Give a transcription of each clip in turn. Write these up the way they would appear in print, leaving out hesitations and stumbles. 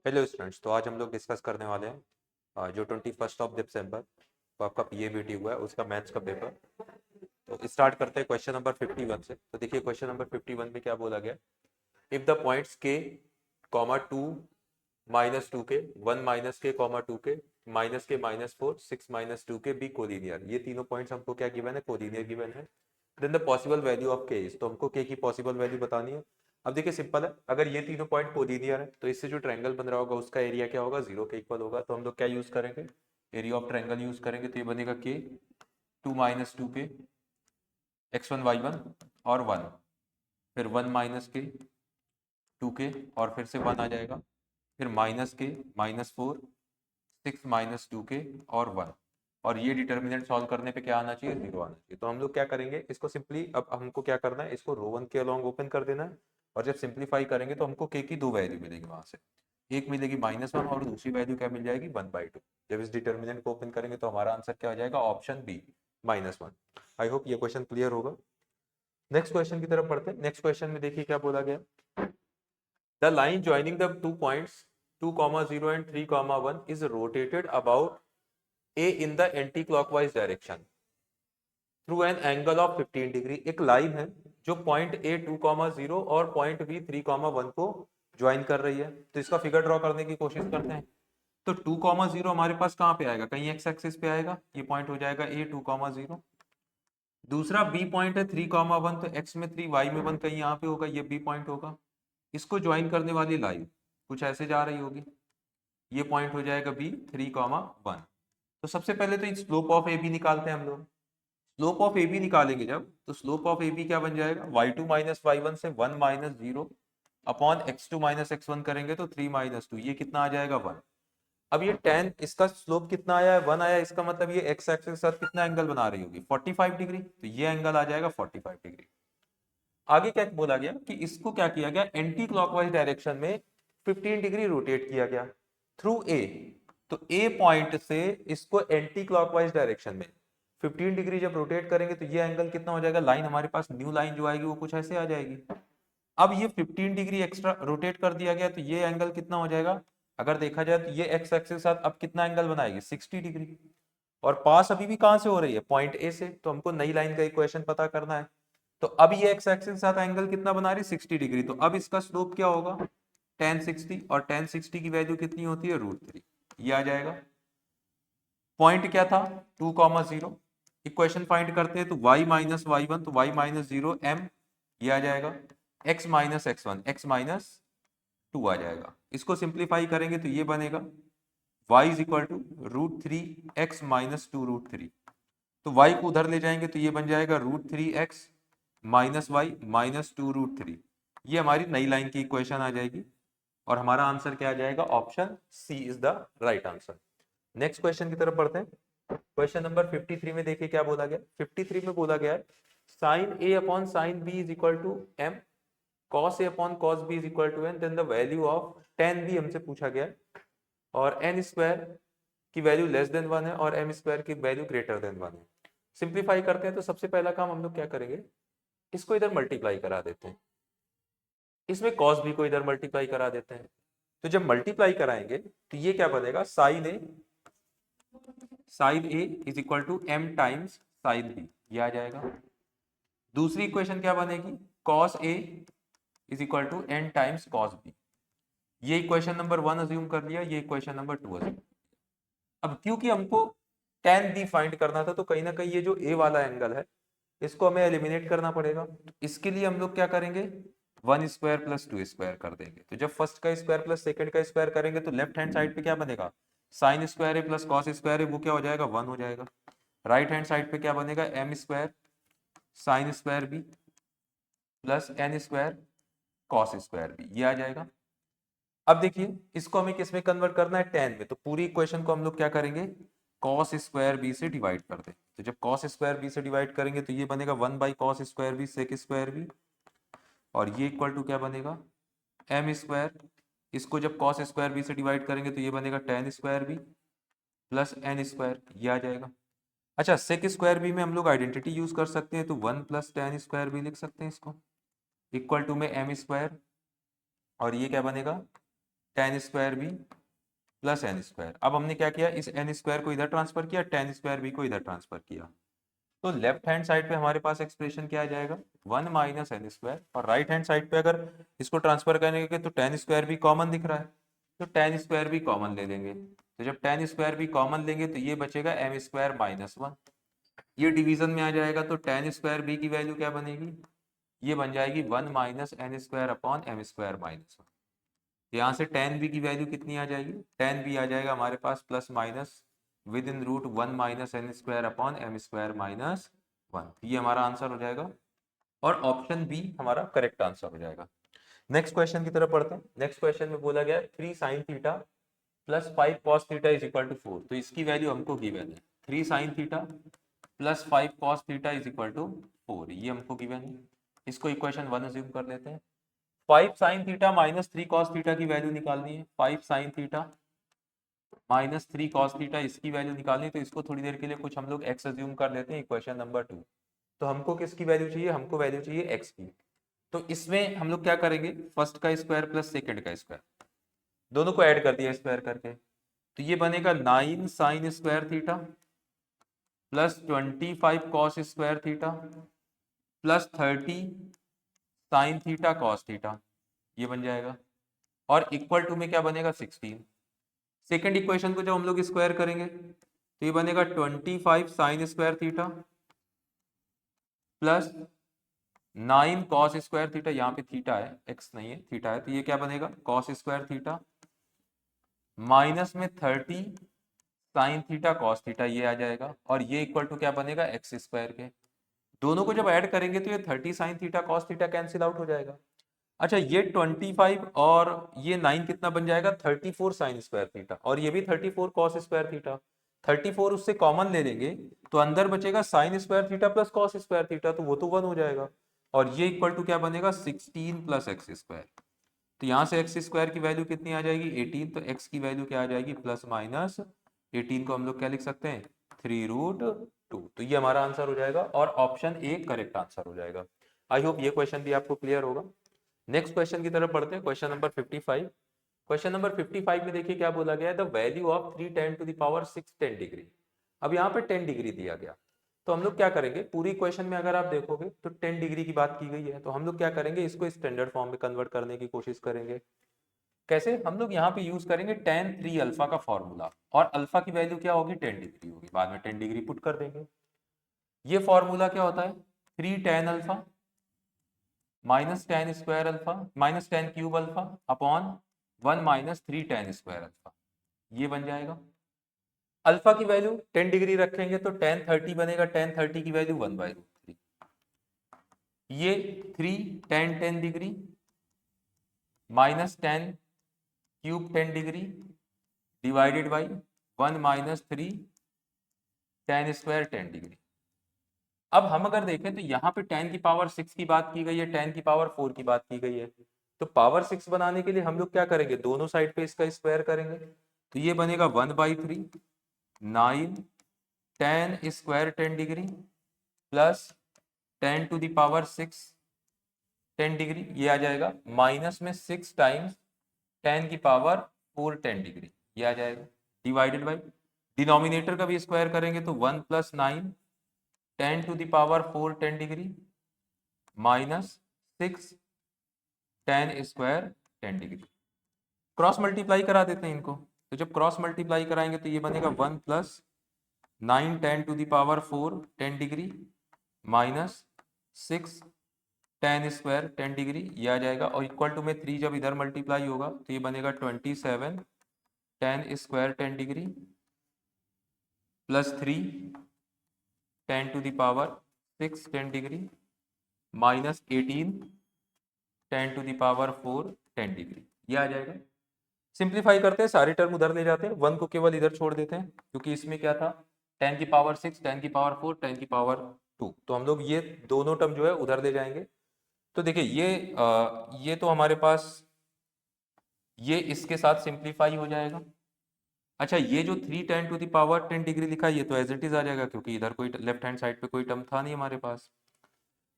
Hello students, तो आज हम लोग डिस्कस करने वाले हैं जो 21 दिसंबर को आपका पीएबीटी हुआ है उसका मैथ्स का पेपर। तो स्टार्ट करते हैं क्वेश्चन नंबर 51 से। तो देखिए क्वेश्चन नंबर 51 में क्या बोला गया। If the points k comma two minus two k, one minus k comma two k, minus k minus four, six minus two k be collinear, ये तीनों पॉइंट्स हमको क्या गिवन है, कोलिनियर गिवन है। Then the possible value of k is, तो हमको के की पॉसिबल वैल्यू बतानी है। अब देखिए सिंपल है, अगर ये तीनों पॉइंट कोलिनियर है तो इससे जो ट्रायंगल बन रहा होगा उसका एरिया क्या होगा, जीरो के इक्वल होगा। तो हम लोग क्या यूज करेंगे, एरिया ऑफ ट्रायंगल यूज करेंगे। तो ये बनेगा के टू माइनस टू के एक्स वन वाई वन और वन, फिर वन माइनस के टू के और फिर से वन आ जाएगा, फिर minus k minus four, six minus two के और वन। और ये डिटर्मिनेंट सॉल्व करने पे क्या आना चाहिए, जीरो आना चाहिए। तो हम लोग क्या करेंगे इसको सिंपली, अब हमको क्या करना है, इसको रो वन के अलॉन्ग ओपन कर देना है। और जब सिंप्लीफाई करेंगे तो हमको के की दो वैल्यू मिलेगी वहां से, एक मिलेगी माइनस वन और दूसरी वैल्यू क्या मिल जाएगी, वन बाई टू। जब इस डिटर्मिनेंट को ओपन करेंगे तो हमारा आंसर क्या हो जाएगा, option B minus one. I hope ये क्वेश्चन क्लियर होगा। नेक्स्ट क्वेश्चन की तरफ पढ़ते हैं। नेक्स्ट क्वेश्चन में देखिए क्या बोला गया। The line joining the 2 points 2, 0 and 3, 1 is rotated about A in the anti-clockwise direction through an angle of 15 degree. एक लाइन है जो पॉइंट A 2, 0 और पॉइंट B 3, 1 को ज्वाइन कर रही है। तो इसका फिगर ड्रॉ करने की कोशिश करते हैं। तो 2, 0 हमारे पास कहाँ पे आएगा, कहीं एक्स एक्सिस पे आएगा, ये पॉइंट हो जाएगा A 2, 0। दूसरा बी पॉइंट है 3, 1, तो एक्स में 3 वाई में 1 कहीं यहाँ पे होगा, ये बी पॉइंट होगा। इसको ज्वाइन करने वाली लाइन कुछ ऐसे जा रही होगी, ये पॉइंट हो जाएगा बी 3, 1। तो सबसे पहले तो स्लोप ऑफ ए बी निकालते हैं हम लोग। स्लोप ऑफ ए बी निकालेंगे जब, तो स्लोप ऑफ ए बी क्या बन जाएगा, Y two minus Y one से one minus zero upon X two minus X one करेंगे तो थ्री माइनस टू, ये कितना आ जाएगा, वन। अब ये टेन, इसका स्लोप कितना आया है, वन आया। इसका मतलब ये एक्स एक्सिस के साथ कितना एंगल बना रही होगी, 45 डिग्री। तो ये एंगल आ जाएगा 45 डिग्री। आगे क्या बोला गया कि इसको क्या किया गया, एंटी क्लॉकवाइज डायरेक्शन में 15 डिग्री रोटेट किया गया थ्रू ए। तो ए पॉइंट से इसको एंटी क्लॉकवाइज डायरेक्शन में 15 डिग्री जब रोटेट करेंगे तो ये एंगल कितना हो जाएगा, लाइन हमारे पास न्यू लाइन जो आएगी वो कुछ ऐसे आ जाएगी। अब ये 15 डिग्री एक्स्ट्रा रोटेट कर दिया गया तो ये एंगल कितना हो जाएगा, अगर देखा जाए तो ये एक्स एक्सिस के साथ अब कितना एंगल बनाएगी, 60 डिग्री। और पास अभी भी कहां से हो रही है, पॉइंट ए से। तो हमको नई लाइन का इक्वेशन पता करना है। तो अब ये एक्स एक्सिस के साथ एंगल कितना बना रही है, 60 डिग्री। तो अब इसका स्लोप क्या होगा, tan 60, और tan 60 की वैल्यू कितनी होती है, √3। ये आ जाएगा। पॉइंट क्या था, 2, 0। इक्वेशन फाइंड करते हैं तो y माइनस वाई वन, तो y माइनस जीरो m, ये आ जाएगा। x minus X one, X minus two आ जाएगा। इसको सिंप्लीफाई करेंगे तो ये बनेगा y is equal to √3 x minus two √3। तो y को उधर ले जाएंगे तो ये बन जाएगा √3x minus Y minus two √3। ये हमारी नई लाइन की इक्वेशन आ जाएगी और हमारा आंसर क्या आ जाएगा, option C is the right answer. Next question की तरफ बढ़ते हैं। क्वेश्चन नंबर 53 में देखिए क्या बोला गया। 53 में बोला गया है sine a upon sine b is equal to m, cos a upon cos b is equal to n, then the value of tan b हमसे पूछा गया है। और एन स्क्वायर की वैल्यू लेस देन वन है और एम स्क्वायर की value greater than one है। सिंप्लीफाई करते हैं तो सबसे पहला काम हम लोग क्या करेंगे, इसको इधर मल्टीप्लाई करा देते हैं, इसमें कॉस बी को इधर मल्टीप्लाई करा देते हैं। तो जब मल्टीप्लाई कराएंगे तो ये क्या बनेगा, sine A is equal to m times sine b, ये आ जाएगा। दूसरी इक्वेशन क्या बनेगी, cos a is equal to n times cos b. ये इक्वेशन नंबर वन अज्यूम कर लिया, ये इक्वेशन नंबर टू अज्यूम। अब क्योंकि हमको tan बी फाइंड करना था तो कहीं ना कहीं ये जो ए वाला एंगल है इसको हमें एलिमिनेट करना पड़ेगा। तो इसके लिए हम लोग क्या करेंगे, one square plus two square कर देंगे। तो जब फर्स्ट का स्क्वायर प्लस सेकंड का स्क्वायर करेंगे तो लेफ्ट हैंड साइड पे क्या बनेगा, साइन स्क्वायर है प्लस कॉस स्क्वायर है, वो क्या हो जाएगा, वन हो जाएगा। राइट हैंड साइड पे क्या बनेगा, m square sine square b plus n square cos square b, ये आ जाएगा। अब देखिए इसको हमें किस में कन्वर्ट करना है, टेन में। तो पूरी इक्वेशन को हम लोग क्या करेंगे, कॉस स्क्वायर बी से डिवाइड कर दें। तो जब कॉस स्क्वायर बी से डिवाइड करेंगे तो ये बनेगा one by cos square b sec square b, और ये इक्वल टू क्या बनेगा, एम स्क्वायर। इसको जब कॉस स्क्वायर बी से डिवाइड करेंगे तो ये बनेगा tan square b plus n square, ये आ जाएगा। अच्छा, सेक स्क्वायर बी में हम लोग आइडेंटिटी यूज कर सकते हैं, तो one plus tan square b लिख सकते हैं इसको, इक्वल टू में एम स्क्वायर, और ये क्या बनेगा, tan square b plus n square. अब हमने क्या किया, इस एन स्क्वायर को इधर ट्रांसफर किया, टेन स्क्वायर बी को इधर ट्रांसफर किया। तो लेफ्ट हैंड साइड पे हमारे पास एक्सप्रेशन क्या आ जाएगा, वन माइनस एन स्क्वायर, और राइट हैंड साइड पे अगर इसको ट्रांसफर करने के तो टेन स्क्वायर भी कॉमन दिख रहा है, तो टेन स्क्वायर भी कॉमन ले लेंगे। तो जब टेन स्क्वायर भी कॉमन लेंगे तो ये बचेगा एम स्क्वायर माइनस वन, ये डिवीजन में आ जाएगा। तो टेन स्क्वायर बी की वैल्यू क्या बनेगी, ये बन जाएगी one minus N square upon M square minus one. यहाँ से टेन बी की वैल्यू कितनी आ जाएगी, टेन बी आ जाएगा हमारे पास plus minus within root one minus N square upon M square minus one. ये हमारा आंसर हो जाएगा और ऑप्शन बी हमारा करेक्ट आंसर हो जाएगा। नेक्स्ट क्वेश्चन की तरफ पढ़ते हैं। नेक्स्ट क्वेश्चन में बोला गया three sine theta plus five cos theta is equal to four. तो इसकी वैल्यू हमको गिवन है, three sine theta plus five cos theta is equal to four, ये हमको गिवन है। इसको इक्वेशन वन अज्यूम कर लेते हैं। Five sine theta minus three cos theta की वैल्यू निकालनी है, five sine theta minus three cos theta इसकी वैल्यू निकालनी है। तो इसको थोड़ी देर के लिए कुछ हम लोग एक्स अज्यूम कर लेते हैं, इक्वेशन नंबर टू। तो हमको किसकी वैल्यू चाहिए, हमको वैल्यू चाहिए एक्स की। तो इसमें हम लोग क्या करेंगे, फर्स्ट का स्क्वायर प्लस सेकंड का स्क्वायर, दोनों को ऐड कर दिया स्क्वायर करके। तो ये बनेगा nine sine square theta plus 25 cos square theta plus 30 sine theta cos theta, ये बन जाएगा। और इक्वल टू में क्या बनेगा 16। सेकेंड इक्वेशन को जब हम लोग स्क्वायर करेंगे तो ये बनेगा 25 sign square theta plus 9 cos square theta, यहाँ पे थीटा है एक्स नहीं है थीटा है, तो ये क्या बनेगा कॉस स्क्वायर थीटा माइनस में 30 साइन थीटा कॉस थीटा, ये आ जाएगा। और ये इक्वल टू क्या बनेगा एक्स स्क्वायर के। दोनों को जब ऐड करेंगे तो ये 30 sine theta cos theta cancel out हो जाएगा। अच्छा ये 25 और ये 9 कितना बन जाएगा 34 साइन स्क्वायर थीटा, और ये भी 34 कॉस स्क्वायर थीटा। 34 उससे कॉमन ले लेंगे तो अंदर बचेगा sign square theta plus cos square theta, तो वो तो वन हो जाएगा। और ये इक्वल टू क्या बनेगा 16 प्लस एक्स स्क्वायर। तो यहाँ से एक्स स्क्वायर की वैल्यू कितनी आ जाएगी 18, तो एक्स की वैल्यू क्या आ जाएगी प्लस माइनस 18 को हम लोग क्या लिख सकते हैं 3√2। तो ये हमारा आंसर हो जाएगा और ऑप्शन ए करेक्ट आंसर हो जाएगा। आई होप ये क्वेश्चन भी आपको क्लियर होगा। नेक्स्ट क्वेश्चन की तरफ बढ़ते हैं, क्वेश्चन नंबर 55। क्वेश्चन नंबर 55 में देखिए क्या बोला गया है, the value of 3 10 to the power 6 10 degree. अब यहाँ पे 10 डिग्री दिया गया, तो हम लोग क्या करेंगे, पूरी क्वेश्चन में अगर आप देखोगे तो 10 डिग्री की बात की गई है, तो हम लोग क्या करेंगे इसको स्टैंडर्ड फॉर्म में कन्वर्ट करने की कोशिश करेंगे। कैसे, हम लोग यहाँ पे यूज करेंगे tan 3 अल्फा का फॉर्मूला, और अल्फा की वैल्यू क्या होगी 10 डिग्री होगी, बाद में 10 डिग्री पुट कर देंगे। ये फॉर्मूला क्या होता है 3 tan alpha minus ten square alpha minus ten cube alpha upon 1 minus 3 tan square alpha, ये बन जाएगा। अल्फा की वैल्यू 10 डिग्री रखेंगे तो tan 30 बनेगा, tan 30 की वैल्यू 1/√3, ये 3 tan 10 degree minus ten cube 10 degree divided by 1 minus 3 tan square 10 degree. अब हम अगर देखें तो यहाँ पे 10 की पावर 6 की बात की गई है, 10 की पावर 4 की बात की गई है। तो पावर 6 बनाने के लिए हम लोग क्या करेंगे, दोनों साइड पे इसका स्क्वायर करेंगे। तो ये बनेगा 1/3 9 tan square 10 degree plus 10 to the power 6 10 degree, ये आ जाएगा माइनस में 6 टाइम्स 10 की पावर 4 10 डिग्री, ये आ जाएगा डिवाइडेड बाई डिनोमिनेटर का भी स्क्वायर करेंगे तो 1 + 9 10 to the power 4 10 degree minus 6 tan square 10 degree. Cross multiply करा देते हैं इनको, तो जब क्रॉस मल्टीप्लाई कराएंगे तो ये बनेगा 1 + 9 10 to the power 4 10 degree minus 6 tan square 10 degree, ये आ जाएगा। और इक्वल टू में 3 जब इधर मल्टीप्लाई होगा तो ये बनेगा 27 tan square 10 degree plus 3 10 to the power 6 10 degree minus 18 10 to the power 4 10 degree, ये आ जाएगा। सिंप्लीफाई करते हैं, सारे टर्म उधर ले जाते हैं, 1 को केवल इधर छोड़ देते हैं, क्योंकि इसमें क्या था 10 की पावर 6 10 की पावर 4 10 की पावर 2, तो हम लोग ये दोनों टर्म जो है उधर ले जाएंगे। तो देखिए ये तो हमारे पास ये इसके साथ सिंप्लीफाई हो जाएगा। अच्छा ये जो 3 10 टू द पावर 10 डिग्री लिखा है ये तो एज इट इज आ जाएगा, क्योंकि इधर कोई लेफ्ट हैंड साइड पे कोई टर्म था नहीं हमारे पास।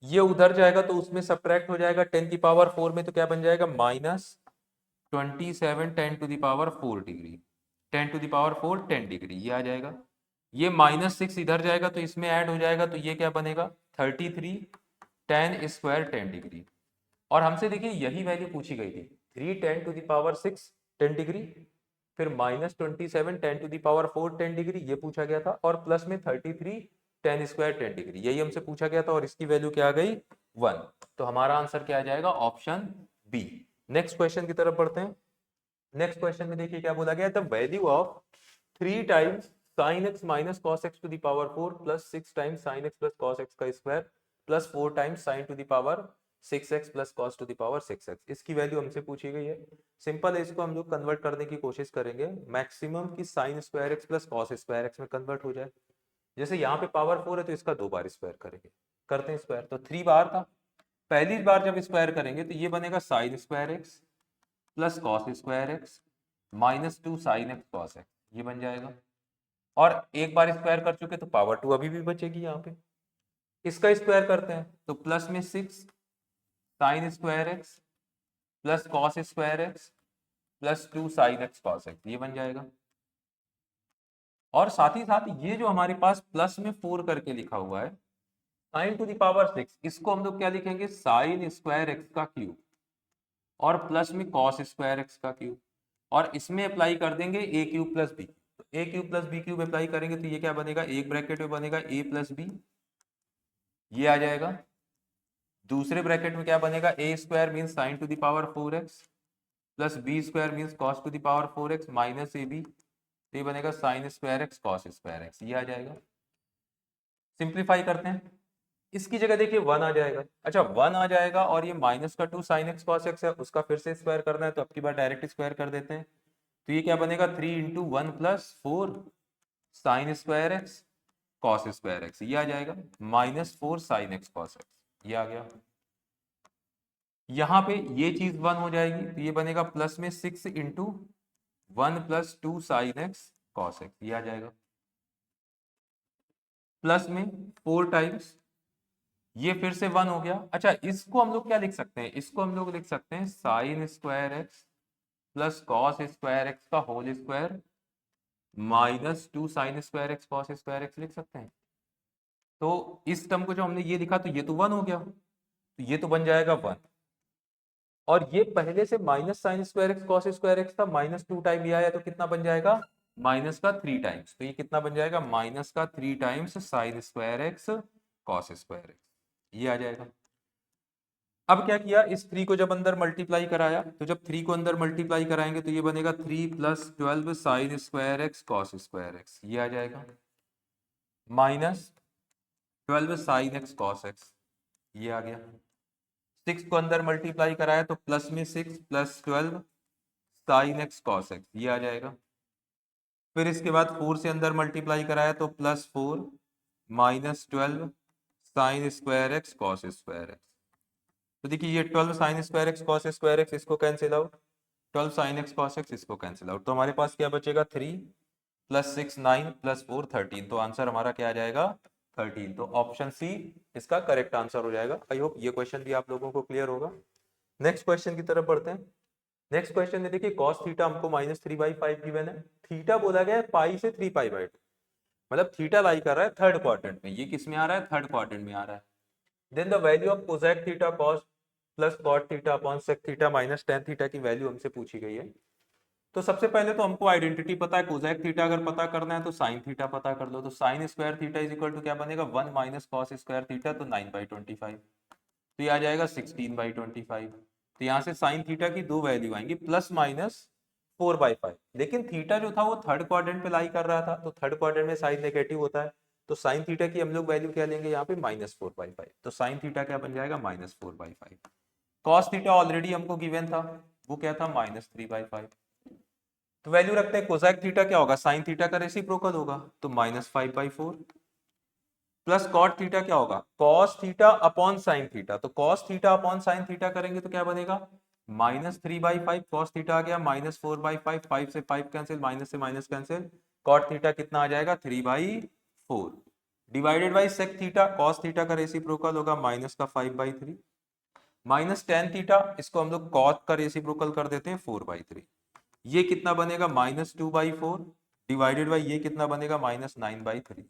ये उधर जाएगा तो उसमें सब्ट्रैक्ट हो जाएगा, 10 की पावर 4 में तो क्या बन जाएगा माइनस 27 10⁴ डिग्री, 10⁴ 10 डिग्री, ये आ जाएगा। ये -6 इधर जाएगा तो इसमें ऐड हो जाएगा, तो ये क्या बनेगा 33 10² 10 डिग्री। और हमसे देखिए यही वैल्यू पूछी गई थी, 3 10⁶ 10 डिग्री, फिर -27 10⁴ 10 डिग्री ये पूछा गया था, और प्लस में 33 10² 10 डिग्री, यही हमसे पूछा गया था, और इसकी वैल्यू क्या आ गई 1। तो हमारा आंसर क्या आ जाएगा, ऑप्शन बी। नेक्स्ट क्वेश्चन की तरफ बढ़ते हैं। नेक्स्ट क्वेश्चन में देखिए क्या बोला गया है, the value of 3 times sin x minus cos x to the power 4 plus 6 times sin x plus cos x का square plus 4 times sin to the power 6x plus cos to the power 6x, इसकी value हमसे पूछी गई है। Simple है, इसको हम लोग कन्वर्ट करने की कोशिश करेंगे, मैक्सिमम की sin square x plus cos square x में कन्वर्ट हो जाए। जैसे यहाँ पे पावर 4 है तो इसका 2 बार स्क्वायर करेंगे, करते हैं स्क्वायर, तो 3 बार था, पहली बार जब स्क्वायर करेंगे तो ये बनेगा sin square x plus cos square x minus 2 sin x cos x, ये बन जाएगा। और एक बार स्क्वायर कर चुके तो पावर 2 अभी भी बचेगी यहाँ पे, इसका स्क्वायर करते हैं तो प्लस में 6 sin square x plus cos square x plus 2 sin x cos x, ये बन जाएगा। और साथ ही साथ ये जो हमारे पास प्लस में 4 करके लिखा हुआ है sin टू द पावर 6, इसको हम लोग क्या लिखेंगे sin स्क्वायर x का क्यूब, और प्लस में cos स्क्वायर x का क्यूब, और इसमें अप्लाई कर देंगे a क्यूब प्लस b, तो a cube plus b cube apply करेंगे तो ये क्या बनेगा, एक ब्रैकेट में बनेगा a प्लस b, ये आ जाएगा। दूसरे ब्रैकेट में क्या बनेगा, a square means sign to the power 4x plus b square means cos to the power 4x minus ab, तो ये बनेगा sine square x cos square x, ये आ जाएगा। सिंप्लीफाई करते हैं, इसकी जगह देखिए 1 आ जाएगा, अच्छा 1 आ जाएगा, और ये माइनस का 2 साइन एक्स कॉस एक्स है, उसका फिर से स्क्वायर करना है तो अब की बार डायरेक्ट स्क्वायर कर देते हैं, तो ये क्या बनेगा 3 into 1 plus 4 sign square X cos square x, ये आ जाएगा -4 साइन एक्स कॉस एक्स, ये आ गया। यहाँ पे ये चीज 1 हो जाएगी तो ये बनेगा प्लस में 6 into 1 plus 2 sign X cos x, ये आ जाएगा। प्लस में 4 टाइम्स, ये फिर से 1 हो गया। अच्छा इसको हम लोग क्या लिख सकते हैं, इसको हम लोग लिख सकते हैं sine square X plus cos square X का whole square minus 2 sine square X cos square X लिख सकते हैं। तो इस टर्म को जो हमने ये लिखा तो ये तो 1 हो गया, तो ये तो बन जाएगा 1, और ये पहले से minus sign square X cos square x था, -2 टाइम ये आया तो कितना बन जाएगा माइनस का 3 टाइम्स, तो ये कितना बन जाएगा माइनस का 3 times sign square X cos square x, ये आ जाएगा। अब क्या किया, इस 3 को जब अंदर मल्टीप्लाई कराया, तो जब 3 को अंदर मल्टीप्लाई कराएंगे तो ये बनेगा 3 plus 12 sine square X cos square x, ये आ जाएगा, minus 12 sine X cos x, ये आ गया। 6 को अंदर मल्टीप्लाई कराया तो प्लस में 6 plus 12 sine X cos x, ये आ जाएगा। फिर इसके बाद 4 से अंदर मल्टीप्लाई कराया तो +4 minus 12 sine square X cos square X, तो देखिए ये 12 sine square X cos square X इसको cancel out, 12 sine X cos X इसको कैंसिल आउट, तो हमारे पास क्या बचेगा 3 प्लस 6 9 प्लस 4 13, तो आंसर हमारा क्या आ जाएगा 13, तो ऑप्शन सी इसका करेक्ट आंसर हो जाएगा। आई होप ये क्वेश्चन भी आप लोगों को क्लियर होगा। नेक्स्ट क्वेश्चन की तरफ बढ़ते हैं। नेक्स्ट क्वेश्चन में देखिए cos थीटा हमको -3/5 गिवन है, थीटा बोला गया है पाई से 3π/2, मतलब थीटा लाई कर रहा है थर्ड क्वाड्रेंट में, ये किस में आ रहा है थर्ड क्वाड्रेंट में आ रहा है। Then the value of cosec theta cos plus cot theta upon sec theta minus tan theta की वैल्यू हमसे पूछी गई है। तो सबसे पहले तो हमको आइडेंटिटी पता है, कोसेक थीटा अगर पता करना है तो साइन थीटा पता कर लो, तो sine square theta is equal to क्या बनेगा 1 माइनस कॉस स्क्वायर थीटा, तो 9/25, तो ये आ जाएगा 16/25। तो यहाँ से साइन थीटा की दो वैल्यू आएंगी प्लस माइनस 4/5, लेकिन थीटा जो था वो थर्ड क्वाड्रेंट पे लाई कर रहा था, तो थर्ड क्वाड्रेंट में साइन नेगेटिव होता है, तो साइन थीटा की हम लोग वैल्यू क्या लेंगे यहाँ पे -4/5, तो साइन थीटा क्या बन जाएगा -4/5। कॉस थीटा ऑलरेडी हमको गिवन था, वो क्या था -3/5, तो वैल्यू रखते हैं कोसेक थीटा क्या होगा साइन थीटा का रेसिप्रोकल होगा, तो -5/4 प्लस कॉट थीटा क्या होगा cos theta upon sine theta, तो cos theta upon sine theta करेंगे तो क्या बनेगा -3/5, कॉस थीटा आ गया -4/5, 5 से 5 कैंसिल, माइनस से माइनस कैंसिल, कॉट थीटा कितना आ जाएगा 3/4 divided by sec theta, cos theta का रेसिप्रोकल होगा माइनस का 5/3, माइनस टेन थीटा, इसको हम लोग कॉट का रेसिप्रोकल कर देते हैं 4/3। ये कितना बनेगा -2/4 डिवाइडेड बाई ये कितना बनेगा -9/3।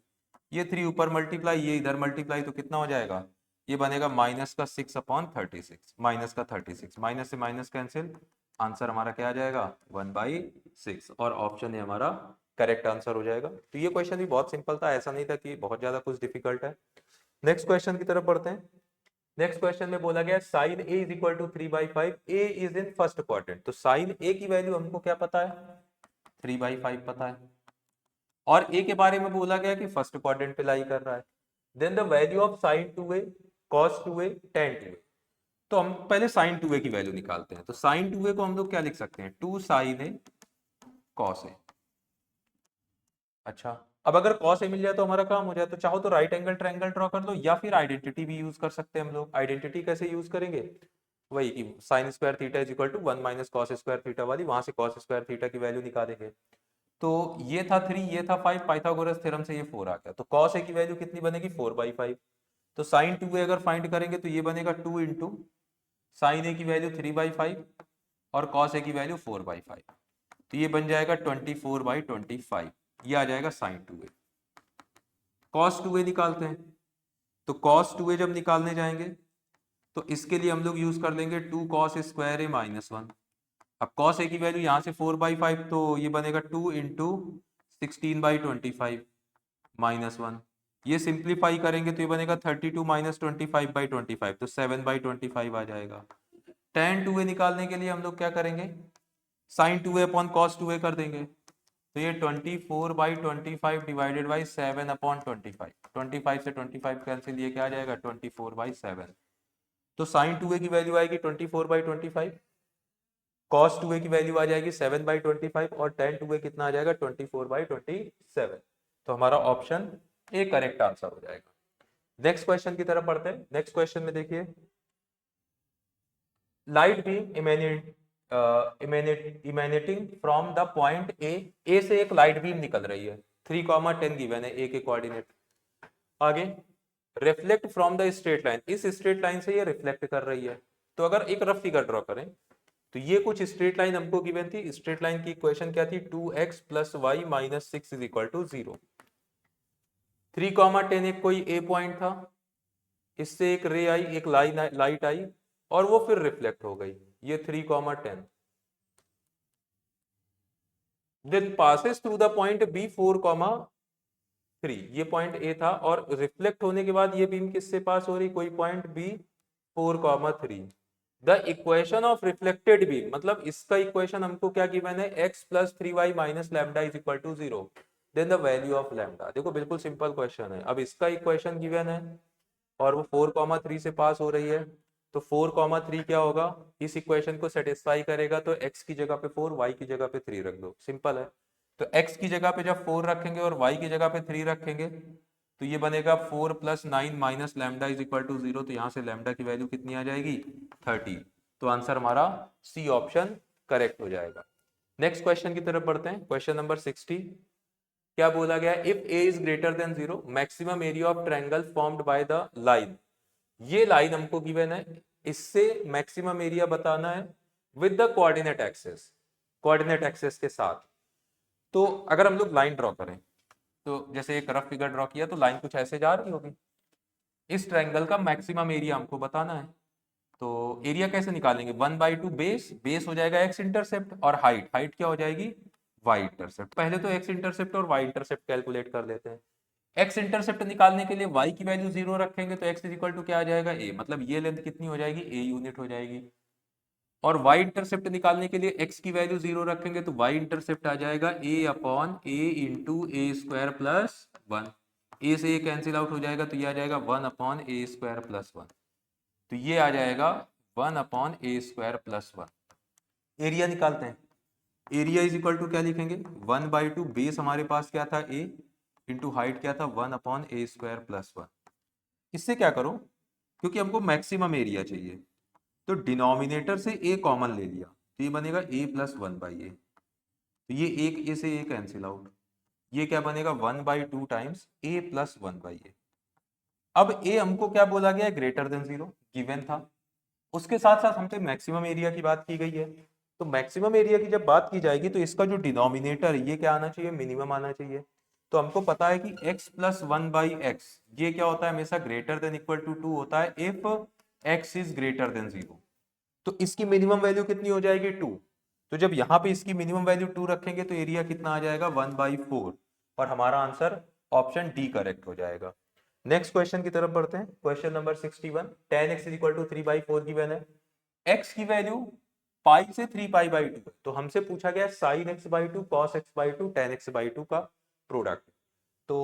ये 3 ऊपर मल्टीप्लाई, ये इधर मल्टीप्लाई, तो कितना हो जाएगा, ये बनेगा -6/36, -36, माइनस से माइनस कैंसिल, आंसर हमारा क्या आ जाएगा 1/6, और ऑप्शन है हमारा करेक्ट आंसर हो जाएगा। तो ये क्वेश्चन भी बहुत सिंपल था, ऐसा नहीं था कि बहुत ज्यादा कुछ डिफिकल्ट है। नेक्स्ट क्वेश्चन की तरफ बढ़ते हैं। नेक्स्ट क्वेश्चन में बोला गया sine A is equal to 3/5, A is in first quadrant. तो साइन ए की वैल्यू हमको क्या पता है, 3/5 पता है, और ए के बारे में बोला गया कि फर्स्ट क्वाड्रेंट पे लाई कर रहा है। Then the value of sine 2a cos 2a tan 2a। तो हम पहले साइन 2a की वैल्यू निकालते हैं। तो साइन 2a को हम लोग क्या लिख सकते हैं, 2 sin a cos a। अच्छा, अब अगर cos a मिल जाए तो हमारा काम हो जाए। तो चाहो तो राइट एंगल ट्रायंगल ड्रॉ कर लो, या फिर आइडेंटिटी भी यूज कर सकते हैं हम लोग। आइडेंटिटी कैसे यूज करेंगे, वही कि sine square theta is equal to 1 minus cos square theta वाली, वहां से कॉस स्क्वायर थीटा की वैल्यू निकालेंगे। तो ये था 3, ये था 5, पाइथागोरस थ्योरम से ये 4 आ गया। तो cos a की वैल्यू कितनी बनेगी 4/5। तो साइन 2a अगर फाइंड करेंगे तो ये बनेगा 2 इंटू साइन ए की वैल्यू 3/5 और cos a की वैल्यू 4/5। तो ये बन जाएगा 24/25, ये आ जाएगा साइन 2a। cos 2a निकालते हैं। तो cos 2a जब निकालने जाएंगे तो इसके लिए हम लोग यूज कर लेंगे 2 cos स्क्वायर a -1। अब cos a की वैल्यू यहाँ से 4/5, तो ये बनेगा 2 इंटू 16/25 -1। ये सिंप्लीफाई करेंगे तो ये बनेगा 32 माइनस 25/25, तो 7/25 आ जाएगा। tan 2a निकालने के लिए हम लोग क्या करेंगे, sin 2a upon cos 2a कर देंगे। तो ये 24/25 डिवाइडेड बाई 7/25, 25 से 25 कैंसिल, ये क्या आ जाएगा 24/7। तो sin 2a की वैल्यू आएगी 24/25, cos 2a की वैल्यू आ जाएगी 7/25, और tan 2a कितना आ जाएगा 24/27। तो हमारा ऑप्शन ए करेक्ट आंसर हो जाएगा। नेक्स्ट क्वेश्चन की तरफ बढ़ते हैं। नेक्स्ट क्वेश्चन में देखिए, light beam emanating from the point A से एक लाइट बीम निकल रही है, 3, 10 गिवन है, ए के कोऑर्डिनेट। आगे reflect from the straight line, इस स्ट्रेट लाइन से ये रिफ्लेक्ट कर रही है। तो अगर एक रफ फिगर ड्रॉ करें तो ये कुछ स्ट्रेट लाइन हमको गिवन थी। स्ट्रेट लाइन की इक्वेशन क्या थी, 2x + y - 6 = 0। 3, 10 एक कोई ए पॉइंट था, इससे एक रे आई, एक लाइट आई, और वो फिर रिफ्लेक्ट हो गई। ये 3, 10 then passes through the point B 4, 3। ये पॉइंट ए था, और रिफ्लेक्ट होने के बाद ये बीम किससे पास हो रही, कोई point B 4, 3। The equation of reflected beam, मतलब इसका इक्वेशन हमको क्या गिवन है, x + 3y - λ = 0। Then the value of lambda. देखो बिल्कुल सिंपल क्वेश्चन है। अब इसका इक्वेशन गिवन है और वो 4, 3 से पास हो रही है, तो 4, 3 क्या होगा, इस इक्वेशन को सेटिस्फाई करेगा। तो x की जगह पे 4, y की जगह पे 3 रख दो, सिंपल है। तो x की जगह पे जब 4 रखेंगे और y की जगह पे 3 रखेंगे तो ये बनेगा 4 + 9 - λ = 0। तो यहाँ से लैम्डा की वैल्यू कितनी आ जाएगी 30। तो आंसर हमारा सी ऑप्शन करेक्ट हो जाएगा। नेक्स्ट क्वेश्चन की तरफ बढ़ते हैं। क्वेश्चन नंबर 60, क्या बोला गया, if a is greater than 0 maximum area of triangle formed by the line. ये लाइन हमको गिवन है, इससे मैक्सिमम एरिया बताना है with the coordinate axis, coordinate axis के साथ। तो अगर हम लोग लाइन ड्रॉ करें, तो जैसे एक रफ फिगर ड्रॉ किया तो लाइन कुछ ऐसे जा रही होगी। इस ट्रायंगल का मैक्सिमम एरिया हमको बताना है। तो एरिया कैसे निकालेंगे, 1/2 बेस, बेस हो जाएगा एक्स इंटरसेप्ट, और हाइट, हाइट क्या हो जाएगी वाई इंटरसेप्ट। पहले तो एक्स इंटरसेप्ट और वाई इंटरसेप्ट कैलकुलेट कर लेते हैं। एक्स इंटरसेप्ट निकालने के लिए y की वैल्यू 0 रखेंगे तो x = क्या आ जाएगा a, मतलब ये लेंथ कितनी हो जाएगी a यूनिट हो जाएगी। और y इंटरसेप्ट निकालने के लिए x की वैल्यू 0 रखेंगे तो y इंटरसेप्ट आ जाएगा a/a × a² + 1। a से a कैंसिल आउट हो जाएगा तो ये आ जाएगा 1/a² + 1। तो ये आ जाएगा 1/a² + 1। एरिया निकालते हैं। एरिया इज इक्वल टू क्या लिखेंगे, 1/2 बेस हमारे पास क्या था a, इंटू हाइट क्या था 1/a² + 1। इससे क्या करो, क्योंकि हमको मैक्सिमम एरिया चाहिए तो डिनोमिनेटर से a कॉमन ले लिया, तो ये बनेगा a + 1/a। तो ये एक a से a कैंसिल आउट, ये क्या बनेगा 1/2 टाइम्स a + 1/a। अब a हमको क्या बोला गया है, ग्रेटर देन 0 गिवन था, उसके साथ साथ हमसे मैक्सिमम एरिया की बात की गई है। तो मैक्सिमम एरिया की जब बात की जाएगी तो इसका जो डिनोमिनेटर है ये क्या आना चाहिए, मिनिमम आना चाहिए। तो हमको पता है कि x plus one by x ये क्या होता है, हमेशा ग्रेटर देन इक्वल टू 2 होता है if x is greater than 0। तो इसकी मिनिमम वैल्यू कितनी हो जाएगी 2। तो जब यहाँ पे इसकी मिनिमम वैल्यू 2 रखेंगे तो एरिया कितना आ जाएगा 1/4 और हमारा आंसर ऑप्शन डी करेक्ट हो जाएगा। नेक्स्ट क्वेश्चन की तरफ बढ़ते हैं। Question number 61, tan x equal to 3/4 given है। x की वैल्यू पाई से 3π/2 तो हमसे पूछा गया sin x/2 cos x/2 tan x/2 का प्रोडक्ट। तो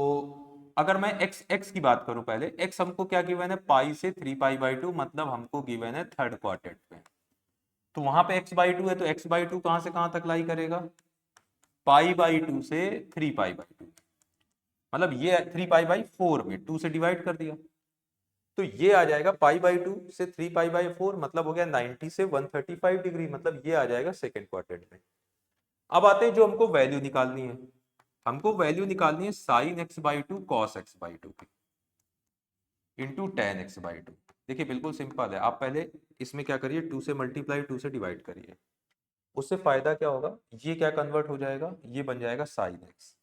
अगर मैं x की बात करूं, पहले x हमको क्या गिवन है, पाई से 3π/2 मतलब हमको गिवन है थर्ड क्वाड्रेंट में। तो वहां पे x/2 है तो x/2 कहां से कहां तक लाई करेगा, π/2 से 3π/2 मतलब ये 3π/4 में 2 से डिवाइड कर दिया तो ये आ जाएगा π/2 से 3π/4 मतलब हो गया 90 से 135 डिग्री, मतलब ये आ जाएगा सेकेंड क्वाड्रेंट में। अब आते हैं जो हमको वैल्यू निकालनी है, हमको वैल्यू निकालनी है sin x/2 cos x/2 की इंटू tan x/2। देखिए बिल्कुल सिंपल है, आप पहले इसमें क्या करिए 2 से मल्टीप्लाई 2 से डिवाइड करिए, उससे फायदा क्या होगा, ये क्या कन्वर्ट हो जाएगा, ये बन जाएगा sin x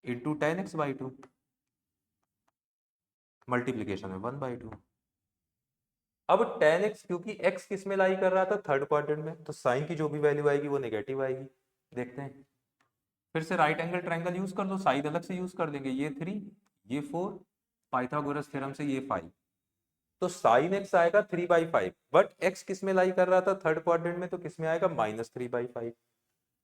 into tan x/2 multiplication में 1/2। अब tan x क्योंकि x किस में लाई कर रहा था, थर्ड क्वाड्रेंट में, तो साइन की जो भी वैल्यू आएगी वो नेगेटिव आएगी। देखते हैं, फिर से राइट एंगल ट्रायंगल यूज कर लो, साइड अलग से यूज कर देंगे, ये 3 ये 4 पाइथागोरस थ्योरम से ये 5, तो साइन x आएगा 3/5 बट x किस में लाई कर रहा था, थर्ड क्वाड्रेंट में, तो किस में आएगा -3/5।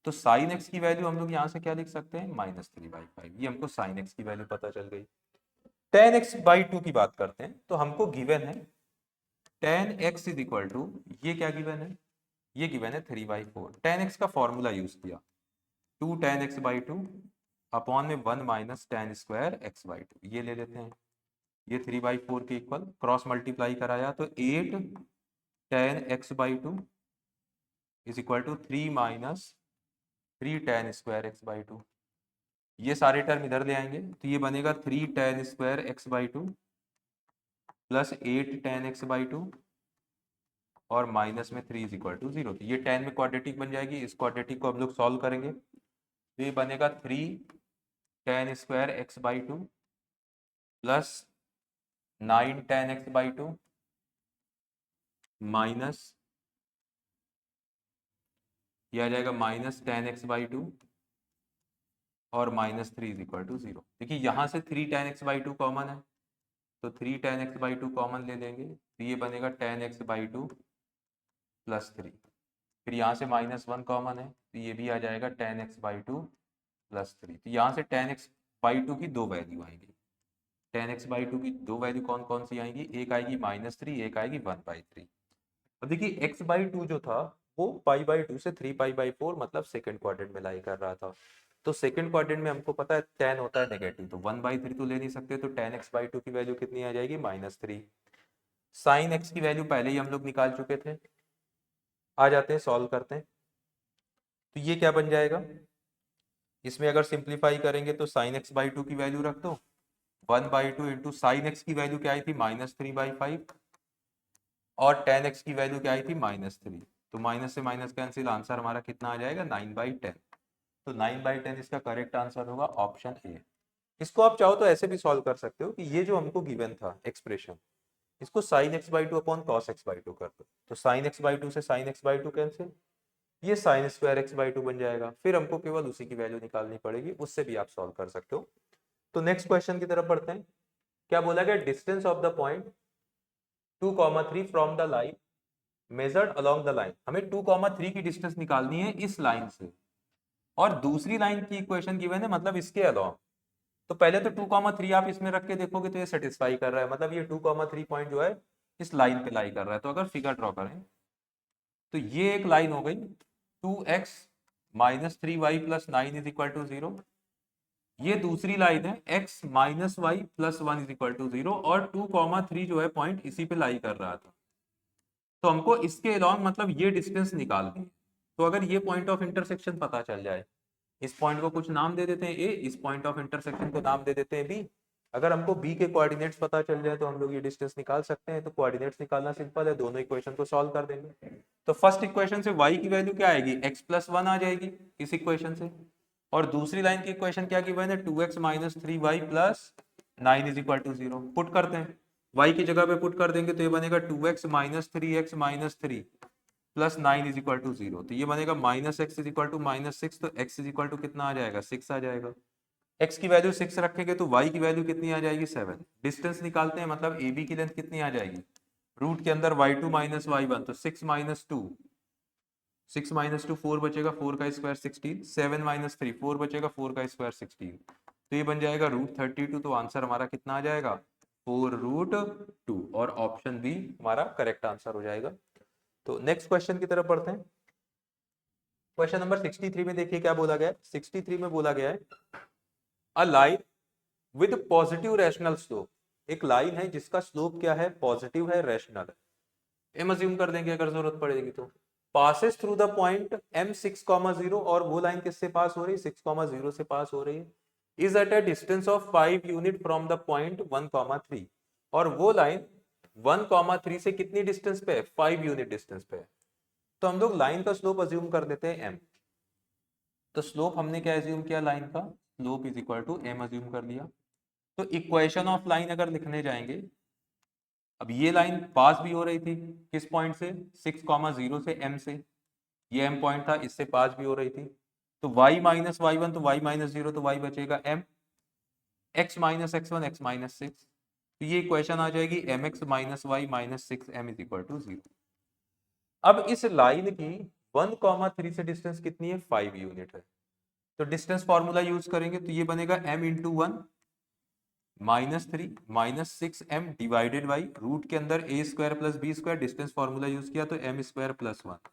तो साइन x की वैल्यू हम लोग यहाँ से क्या लिख सकते हैं, -3/5। ये हमको साइन x की वैल्यू पता चल गई। tan x/2 की बात करते हैं, तो हमको गिवन है tan x is equal to, ये क्या गिवन है, ये गिवन है 3/4। tan x का फॉर्मूला यूज किया 2 tan x/2 अपॉन में 1 माइनस tan स्क्वायर x/2, ये ले लेते हैं, ये 3/4 के इक्वल, क्रॉस मल्टीप्लाई कराया तो 8 tan x/2 is equal to 3 minus 3 tan square x/2। ये सारे टर्म इधर ले आएंगे तो ये बनेगा 3 tan square x/2 plus 8 tan x/2 और माइनस में 3 इज इक्वल टू 0। तो ये 10 में क्वाड्रेटिक बन जाएगी, इस क्वाड्रेटिक को हम लोग सॉल्व करेंगे तो ये बनेगा 3 tan square x/2 plus 9 tan x/2 minus, ये आ जाएगा माइनस tan x/2 और माइनस 3 इज इक्वल टू 0। देखिए यहाँ से 3 tan x/2 कॉमन है तो 3 tan x/2 कॉमन ले लेंगे तो ये बनेगा tan x/2 प्लस 3, फिर यहाँ से -1 कॉमन है तो ये भी आ जाएगा tan x/2 प्लस 3। तो यहाँ से tan x/2 की दो वैल्यू आएंगी, tan x/2 की दो वैल्यू कौन कौन सी आएंगी, एक आएगी -3, एक आएगी 1/3। अब देखिए x/2 जो था वो π/2 से 3π/4 मतलब सेकंड क्वाड्रेंट में लाई कर रहा था, तो सेकंड क्वाड्रेंट में हमको पता है tan होता है नेगेटिव, तो 1/3 तो ले नहीं सकते, तो tan x/2 की वैल्यू कितनी आ जाएगी -3। साइन x की वैल्यू पहले ही हम लोग निकाल चुके थे, आ जाते हैं सॉल्व करते हैं। तो ये क्या बन जाएगा, इसमें अगर सिंप्लीफाई करेंगे तो sin x/2 की वैल्यू रख दो 1/2 इंटू साइन x की वैल्यू क्या आई थी -3/5 और tan x की वैल्यू क्या आई थी -3, तो माइनस से माइनस कैंसिल, आंसर हमारा कितना आ जाएगा 9/10। तो 9/10 इसका करेक्ट आंसर होगा ऑप्शन ए। इसको आप चाहो तो ऐसे भी सॉल्व कर सकते हो कि ये जो हमको गिवन था एक्सप्रेशन, इसको sin x/2 upon cos x/2 कर दो, तो sin x/2 से sin x/2 कैंसिल, ये sin स्क्वायर x/2 बन जाएगा, फिर हमको केवल उसी की वैल्यू निकालनी पड़ेगी, उससे भी आप सॉल्व कर सकते हो। तो नेक्स्ट क्वेश्चन की तरफ बढ़ते हैं। क्या बोला गया, distance of the point 2,3 from the line measured along the line, हमें 2,3 की डिस्टेंस निकालनी है इस लाइन से, और दूसरी लाइन की इक्वेशन गिवन है मतलब इसके अलोंग। तो पहले तो 2,3 आप इसमें रख के देखोगे तो ये सेटिस्फाई कर रहा है, मतलब ये 2,3 पॉइंट जो है इस लाइन पे लाई कर रहा है। तो अगर फिगर ड्रॉ करें तो ये एक लाइन हो गई 2x minus 3y plus 9 is equal to 0, ये दूसरी लाइन है x minus Y plus 1 is equal to 0 और 2,3 जो है पॉइंट इसी पे लाई कर रहा था। तो हमको इसके अलोंग मतलब ये डिस्टेंस निकालनी है। तो अगर ये पॉइंट ऑफ इंटरसेक्शन पता चल जाए, इस पॉइंट को कुछ नाम दे देते हैं ए, इस पॉइंट ऑफ इंटरसेक्शन को नाम दे देते हैं बी, अगर हमको b के कोऑर्डिनेट्स पता चल जाए तो हम लोग ये डिस्टेंस निकाल सकते हैं। तो कोऑर्डिनेट्स निकालना सिंपल है, दोनों इक्वेशन को सॉल्व कर देंगे। तो फर्स्ट इक्वेशन से y की वैल्यू क्या आएगी, x प्लस 1 आ जाएगी इस इक्वेशन से। और दूसरी लाइन की इक्वेशन क्या गिवन है, 2x minus 3y plus 9 is equal to 0। Put करते हैं, y की जगह पे पुट कर देंगे तो ये बनेगा 2x minus 3x minus 3 plus 9 is equal to 0। तो ये बनेगा minus X is equal to minus 6, तो x इज इक्वल टू कितना आ जाएगा, 6 आ जाएगा। x की वैल्यू 6 रखेंगे तो y की वैल्यू कितनी आ जाएगी, 7। डिस्टेंस निकालते हैं, मतलब AB की लेंथ कितनी आ जाएगी, रूट के अंदर y2 माइनस y1, तो 6 माइनस 2, 6 माइनस 2 4 बचेगा, 4 का स्क्वायर 16, 7 माइनस 3 4 बचेगा, 4 का स्क्वायर 16, तो ये बन जाएगा रूट 32। तो आंसर हमारा कितना आ जाएगा, 4 रूट 2, और ऑप्शन बी हमारा करेक्ट आंसर हो जाएगा। तो नेक्स्ट क्वेश्चन की तरफ बढ़ते हैं। क्वेश्चन नंबर 63 में देखिए क्या बोला गया है। 63 में बोला गया है a line with positive rational slope, एक लाइन है जिसका स्लोप क्या है, पॉजिटिव है, रैशनल है, एम अज्यूम कर देंगे अगर जरूरत पड़ेगी तो। Passes through the point m6,0, और वो लाइन किससे पास हो रही है, 6,0 से पास हो रही है। Is at a distance of 5 unit from the point 1,3, और वो लाइन 1,3 से कितनी डिस्टेंस पे है, 5 यूनिट डिस्टेंस पे है। तो हम लोग लाइन का स्लोप अज्यूम कर देते हैं m। तो स्लोप हमने क्या अज्यूम किया, लाइन का slope is equal to m assume कर लिया। तो इक्वेशन ऑफ लाइन अगर लिखने जाएंगे, अब ये लाइन पास भी हो रही थी किस पॉइंट से, 6,0 से m से, ये m पॉइंट था, इससे पास भी हो रही थी। तो y माइनस वाई वन, तो y माइनस 0, तो y बचेगा m, x minus x1 x minus 6, तो ये इक्वेशन आ जाएगी mx minus Y minus 6m is equal to 0। अब इस लाइन की 1,3 से डिस्टेंस कितनी है, 5 यूनिट है। तो डिस्टेंस फॉर्मूला यूज करेंगे तो ये बनेगा m into 1 minus 3 minus 6m divided by root के अंदर a square plus B square, distance formula use किया तो m स्क्वायर प्लस 1,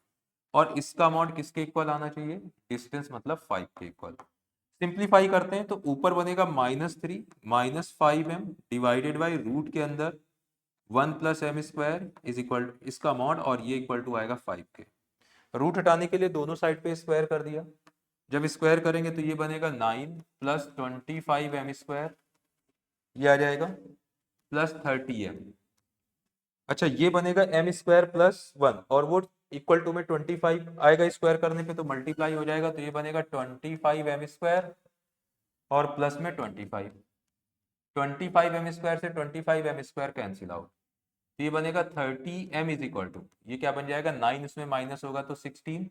और इसका मॉड किसके इक्वल आना चाहिए, डिस्टेंस मतलब 5 के इक्वल। सिंप्लीफाई करते हैं तो ऊपर बनेगा minus 3 minus 5m divided by root के अंदर 1 plus M square is equal, इसका मॉड, और ये इक्वल टू आएगा 5 के। रूट हटाने के लिए दोनों साइड पे स्क्वायर कर दिया, जब स्क्वायर करेंगे तो ये बनेगा 9 प्लस 25m स्क्वायर, ये आ जाएगा प्लस 30m। अच्छा ये बनेगा m स्क्वायर प्लस 1, और वो इक्वल टू में 25 आएगा, स्क्वायर करने पे तो मल्टीप्लाई हो जाएगा, तो ये बनेगा 25m स्क्वायर और प्लस में 25, 25m स्क्वायर से 25m स्क्वायर कैंसिल आउट, तो ये बनेगा 30m इज इक्वल टू, ये क्या बन जाएगा 9 इसमें माइनस होगा तो 16,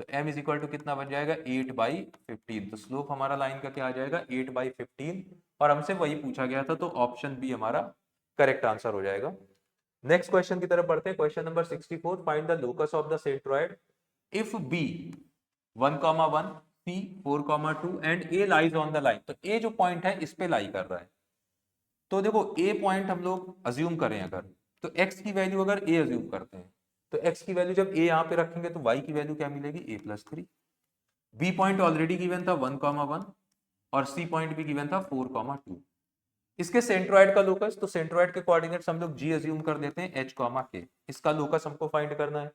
तो m इज इक्वल टू कितना बन जाएगा 8/15। तो स्लोप हमारा लाइन का क्या आ जाएगा 8/15, और हमसे वही पूछा गया था, तो ऑप्शन बी हमारा करेक्ट आंसर हो जाएगा। नेक्स्ट क्वेश्चन की तरफ बढ़ते हैं। Question number 64, find the locus of the centroid if b 1,1 c 4,2 and a lies on the line. तो a जो पॉइंट है इस पे लाई कर रहा है, तो देखो a पॉइंट हम लोग अज्यूम करें अगर, तो x की वैल्यू अगर a अज्यूम करते हैं, तो x की वैल्यू जब a यहाँ पे रखेंगे तो y की वैल्यू क्या मिलेगी, a plus 3। b point already given था 1,1, और c पॉइंट भी गिवन था 4,2। इसके सेंट्रोइड का लोकस, तो सेंट्रोइड के कोऑर्डिनेट्स हम लोग g अज्यूम कर देते हैं h, k। इसका लोकस हमको फाइंड करना है,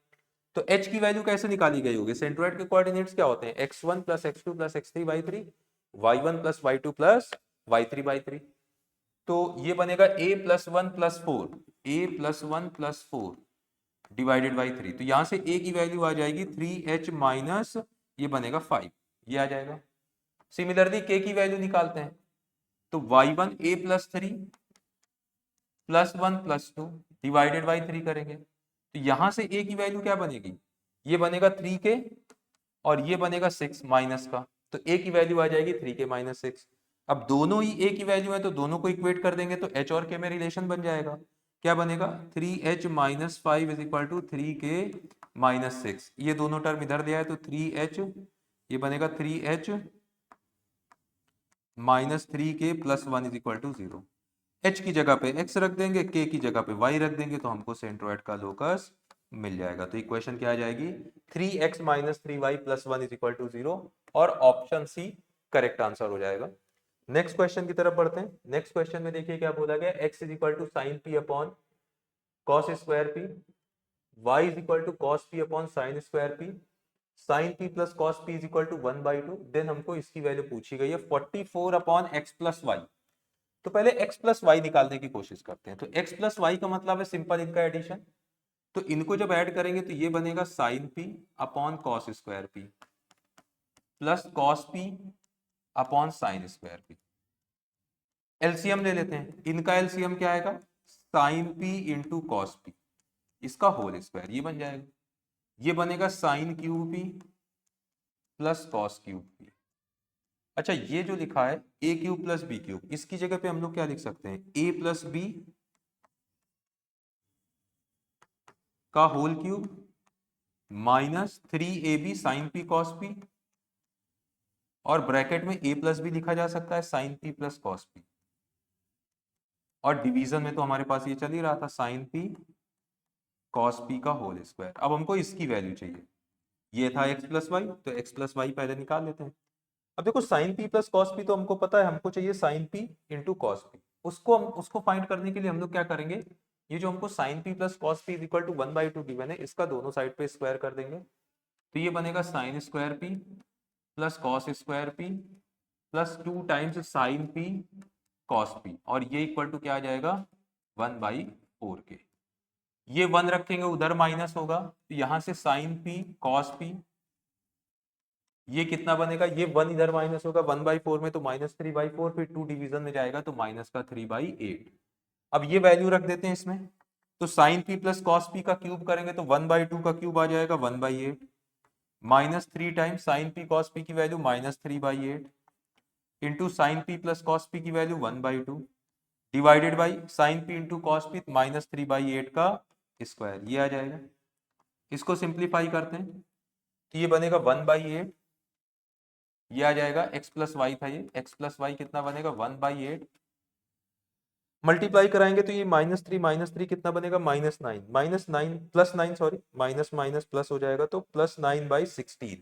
तो h की वैल्यू कैसे निकाली गई होगी, सेंट्रोइड के कोऑर्डिनेट्स क्या होते हैं, x1 plus x2 plus x3 by 3, y1 plus y2 plus y3 by 3। तो ये बनेगा a plus 1 plus 4, a plus 1 plus 4 divided by 3, तो यहां से a की वैल्यू आ जाएगी 3h माइनस, ये बनेगा 5, ये आ जाएगा। सिमिलरली k की वैल्यू निकालते हैं, तो y1 a plus 3 plus 1 plus 2 divided by 3 करेंगे, तो यहां से a की वैल्यू क्या बनेगी, ये बनेगा 3k, और ये बनेगा 6 माइनस का, तो a की वैल्यू आ जाएगी 3k माइनस 6। अब दोनों ही a की वैल्यू है तो दोनों को इक्वेट कर देंगे तो h और k में रिलेशन बन जाएगा, क्या बनेगा 3h minus 5 is equal to 3k minus 6। ये दोनों टर्म इधर दिया है तो 3h, ये बनेगा 3h minus 3k plus 1 is equal to 0। h की जगह पे x रख देंगे, k की जगह पे y रख देंगे, तो हमको सेंट्रोइड का लोकस मिल जाएगा। तो इक्वेशन क्या आ जाएगी 3x minus 3y plus 1 is equal to 0, और ऑप्शन सी करेक्ट आंसर हो जाएगा। नेक्स्ट क्वेश्चन की तरफ बढ़ते हैं। नेक्स्ट क्वेश्चन में देखिए क्या बोला गया, x is equal to sine p upon cos square p, y is equal to cos p upon sine square p, sine p plus cos p is equal to 1/2। Then हमको इसकी value पूछी गई है 44 अपॉन x प्लस वाई। तो पहले x plus Y निकालने की कोशिश करते हैं। तो x प्लस वाई का मतलब है सिंपल इनका एडिशन। तो इनको जब ऐड करेंगे तो ये बनेगा sine P upon cos square P plus cos P upon sine square P. LCM ले लेते हैं, इनका एलसीएम क्या आएगा, sine P into cos P, इसका होल स्क्वायर, ये बन जाएगा, ये बनेगा sine cube P plus cos cube P. अच्छा, ये जो लिखा है A cube plus B cube, इसकी जगह पे हम लोग क्या लिख सकते हैं, ए प्लस बी का whole cube minus 3ab sine P cos P, और ब्रैकेट में ए प्लस बी लिखा जा सकता है sine P plus cos P, और डिवीजन में तो हमारे पास ये चल ही रहा था साइन पी कॉस पी का होल स्क्वायर। अब हमको इसकी वैल्यू चाहिए, ये था एक्स प्लस वाई, तो एक्स प्लस वाई पहले निकाल लेते हैं। अब देखो sine P plus cos P तो हमको पता है, हमको चाहिए sign P into cos P. उसको फाइंड करने के लिए हम लोग क्या करेंगे, ये जो हमको sine P plus cos P equal to 1/2 given है, इसका दोनों साइड पे स्क्वायर कर देंगे। तो ये बनेगा sign square P plus cos square P plus 2 times sine P cos P, और ये इक्वल टू क्या आ जाएगा 1/4 के। ये 1 रखेंगे उधर माइनस होगा, तो यहां से साइन पी कॉस पी, ये कितना बनेगा, ये 1 इधर माइनस होगा 1/4 में, तो -3/4, फिर 2 डिवीजन में जाएगा तो माइनस का 3/8। अब ये वैल्यू रख देते हैं इसमें, तो sine P plus cos P का क्यूब करेंगे तो 1/2 का क्यूब आ जाएगा 1/8, minus 3 times sine P cos P की value -3/8 into sine P plus cos P की value 1/2 divided by sine P into cos P -3/8 का स्क्वायर, ये आ जाएगा। इसको सिंप्लीफाई करते हैं तो ये बनेगा 1/8, ये आ जाएगा x प्लस वाई था, ये x प्लस वाई कितना बनेगा 1/8, मल्टीप्लाई कराएंगे तो ये -3 कितना बनेगा -9, -9 plus 9 sorry, minus minus plus हो जाएगा तो +9/16,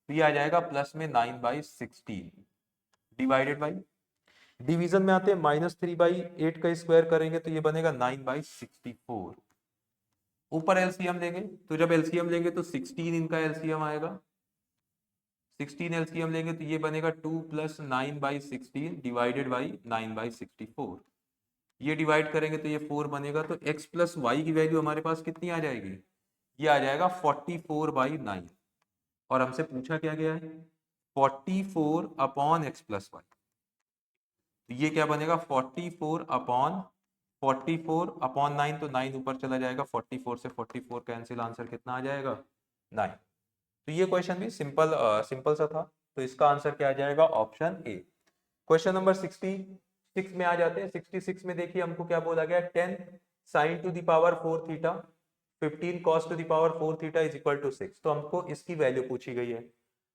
तो ये आ जाएगा प्लस में 9/16 डिवाइडेड बाई, डिवीजन में आते हैं -3/8 का स्क्वायर करेंगे तो ये बनेगा 9/64। ऊपर एलसीएम लेंगे, तो जब एलसीएम लेंगे तो 16 इनका एलसीएम आएगा, 16 एलसीएम लेंगे तो ये बनेगा 2 + 9/16 डिवाइडेड बाई 9/64, ये डिवाइड करेंगे तो ये 4 बनेगा, तो x प्लस वाई की वैल्यू हमारे पास कितनी आ जाएगी, ये आ जाएगा 44/9, और हमसे पूछा क्या गया है 44 अपॉन एक्स प्लस वाई, तो ये क्या बनेगा 44 अपॉन 9, तो 9 ऊपर चला जाएगा, 44 से 44 कैंसिल, आंसर कितना आ जाएगा 9। तो ये क्वेश्चन भी सिंपल सा था, तो इसका आंसर क्या आ जाएगा ऑप्शन ए। क्वेश्चन नंबर 66 में आ जाते हैं। 66 में देखिए हमको क्या बोला गया, 10 sin to the power 4 theta 15 cos to the power 4 theta is equal to 6, तो हमको इसकी वैल्यू पूछी गई है।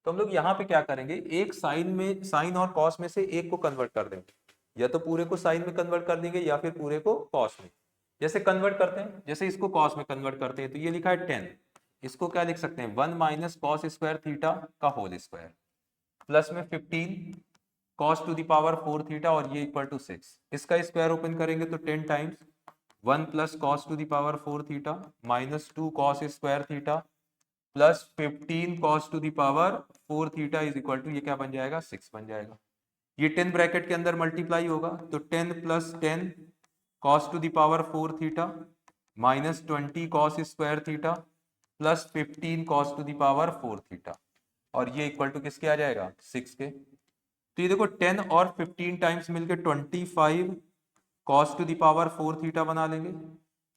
तो हम लोग यहाँ पे क्या करेंगे, एक साइन और कॉस में से एक को कन्वर्ट कर देंगे, या तो पूरे को साइन में कन्वर्ट कर देंगे या फिर पूरे को कॉस में। जैसे कन्वर्ट करते हैं, जैसे इसको कॉस में कन्वर्ट करते हैं तो ये लिखा है 10, इसको क्या लिख सकते हैं 1 माइनस कॉस स्क्वायर थीटा का होल स्क्वायर प्लस में 15 cos to the power 4 theta, और ये इक्वल टू 6, इसका स्क्वायर ओपन करेंगे तो 10 times 1 plus cos to the power 4 theta minus 2 cos square theta plus 15 cos to the power 4 theta is equal to, ये क्या बन जाएगा 6 बन जाएगा। ये 10 ब्रैकेट के अंदर मल्टीप्लाई होगा तो 10 + 10 cos to the power 4 theta minus 20 cos square theta plus 15 cos to the power 4 theta, और ये इक्वल टू किसके आ जाएगा 6 के। तो ये देखो 10 और 15 टाइम्स मिलके 25 cos to the power 4 theta बना लेंगे,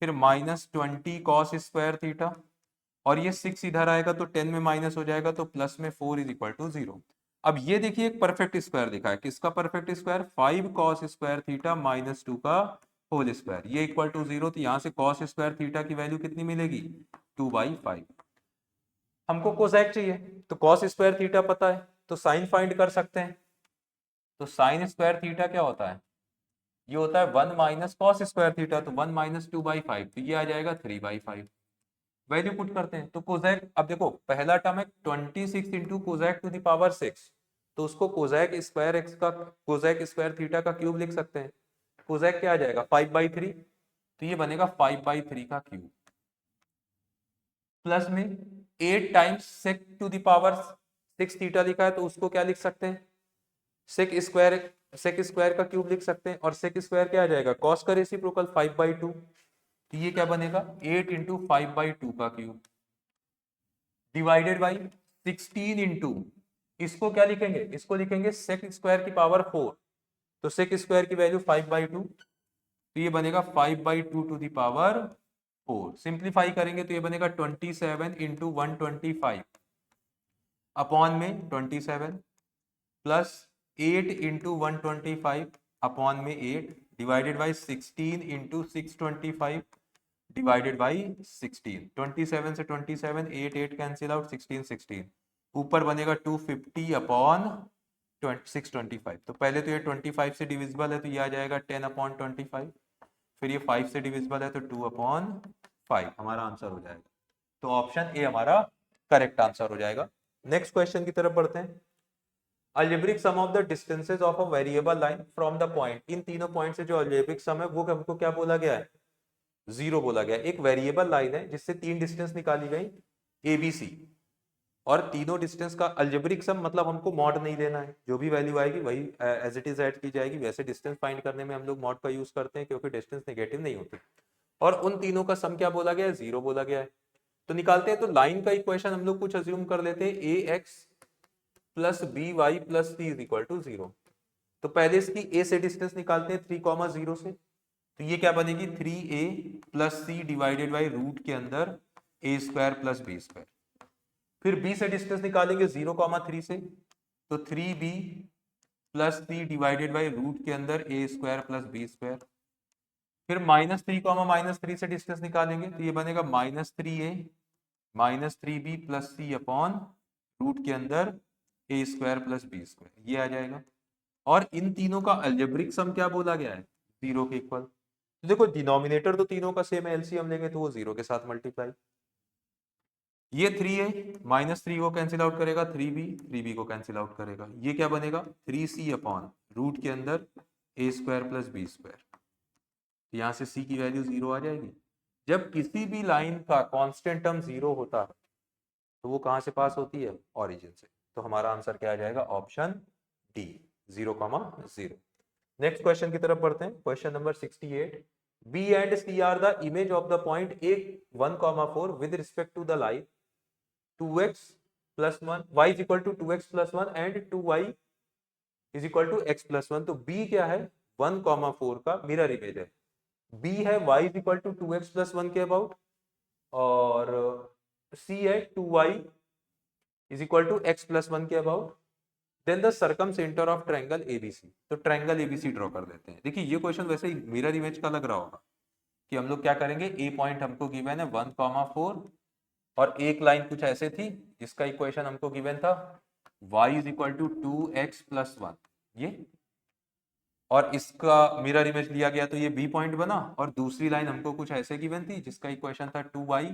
फिर माइनस 20 cos स्क्वायर थीटा, और ये 6 इधर आएगा तो 10 में माइनस हो जाएगा तो प्लस में 4 इज इक्वल टू 0। अब ये देखिए एक परफेक्ट स्क्वायर दिखा है, किसका perfect square 5 cos square theta minus 2 का होल स्क्वायर, ये इक्वल टू 0, तो यहाँ से cos स्क्वायर थीटा की वैल्यू कितनी मिलेगी 2/5। हमको कोसेक चाहिए, तो cos स्क्वायर थीटा पता है तो साइन फाइंड कर सकते हैं, तो साइन स्क्वायर थीटा क्या होता है, ये होता है 1 माइनस कॉस स्क्वायर थीटा, तो 1 माइनस 2/5, तो ये आ जाएगा 3/5। वैल्यू पुट करते हैं तो कोसेक, अब देखो पहला टर्म है 26 into cosec to the power 6, तो उसको कोसेक स्क्वायर एक्स का कोसेक स्क्वायर थीटा का क्यूब लिख सकते हैं। कोसेक क्या आ जाएगा 5/3, तो ये बनेगा 5/3 का क्यूब, प्लस में 8 times sec to the power 6 theta लिखा है तो उसको क्या लिख सकते हैं सेक स्क्वायर का क्यूब लिख सकते हैं, और सेक स्क्वायर क्या आ जाएगा, कॉस का रेसिप्रोकल 5/2, तो ये क्या बनेगा 8 इंटू 5/2 का क्यूब डिवाइडेड बाई 16 इंटू, इसको क्या लिखेंगे, इसको लिखेंगे सेक स्क्वायर की पावर 4, तो सेक स्क्वायर की वैल्यू 5/2, तो ये बनेगा 5/2 टू द पावर 4। सिंप्लीफाई करेंगे तो ये बनेगा 27 इंटू 125 अपॉन में 27 प्लस 8 इंटू 125 अपॉन में 8 divided by 16 into 625 divided by 16। 27 से 27 8 8 कैंसिल आउट, 16 16, ऊपर बनेगा 250 अपॉन 625। तो पहले तो ये 25 से डिविजिबल है तो ये आ जाएगा 10 अपॉन 25, फिर ये 5 से डिविजिबल है तो 2 अपॉन 5, हमारा आंसर हो जाएगा। तो ऑप्शन ए हमारा करेक्ट आंसर हो जाएगा। नेक्स्ट क्वेश्चन की तरफ बढ़ते हैं। Algebraic sum of the distances of a variable line from the point, इन तीनों पॉइंट से जो अलजेब्रिक सम है वो हमको क्या बोला गया है, जीरो बोला गया। एक वेरिएबल लाइन है जिससे तीन डिस्टेंस निकाली गई ए बी सी, और तीनों डिस्टेंस का अलजेब्रिक सम मतलब हमको मॉड नहीं लेना है, जो भी वैल्यू आएगी वही एज इट इज ऐड की जाएगी। वैसे डिस्टेंस फाइंड करने में हम लोग मॉड का यूज करते हैं क्योंकि डिस्टेंस नेगेटिव नहीं होती, और उन तीनों का सम क्या बोला गया है, जीरो बोला गया है। तो निकालते हैं। तो लाइन का इक्वेशन हम लोग कुछ अज्यूम कर लेते हैं, A X plus B Y plus C is equal to 0। तो पहले इसकी ए से डिस्टेंस निकालते हैं 3,0 से, तो ये क्या बनेगी 3a plus C divided by root के अंदर A square plus B square. फिर b से डिस्टेंस निकालेंगे 0,3 से, तो 3b plus C divided by root के अंदर A square plus B square. फिर -3 से डिस्टेंस निकालेंगे तो ये बनेगा -3a minus 3b plus C upon root के अंदर A square plus B square, ये आ जाएगा। और इन तीनों का अलजेब्रिक सम क्या बोला गया है, जीरो के इक्वल। तो देखो डिनोमिनेटर तो तीनों का सेम है, एलसीएम लेंगे तो वो जीरो के साथ मल्टीप्लाई। ये 3a -3 को कैंसिल आउट करेगा, 3b को कैंसिल आउट करेगा, ये क्या बनेगा 3c अपॉन रूट के अंदर A square plus B square. यहाँ से c की वैल्यू जीरो आ जाएगी। जब किसी भी लाइन का कांस्टेंट टर्म जीरो होता है तो वो कहां से पास होती है, ऑरिजिन से। तो हमारा आंसर क्या आ जाएगा, ऑप्शन डी 0,0। नेक्स्ट क्वेश्चन की तरफ बढ़ते हैं। Question number 68, B and C are the image of the point A 1,4 with respect to the line 2x plus 1 y is equal to 2x plus 1 and 2y is equal to x plus 1। तो b क्या है, 1,4 का mirror image है। b है y is equal to 2x plus 1 के about, और c है 2y is equal to x plus 1 के about. Then the circumcentre of triangle ABC, तो ट्रायंगल एबीसी ड्रॉ कर देते हैं। देखिए ये क्वेश्चन वैसे ही मिरर इमेज का लग रहा होगा कि हम लोग क्या करेंगे, ए पॉइंट हमको गिवन है 1,4 और एक लाइन कुछ ऐसे थी जिसका इक्वेशन हमको गिवन था y is equal to 2x plus 1, ये, और इसका मिरर इमेज लिया गया तो ये बी पॉइंट बना। और दूसरी लाइन हमको कुछ ऐसे गिवन थी जिसका इक्वेशन था 2y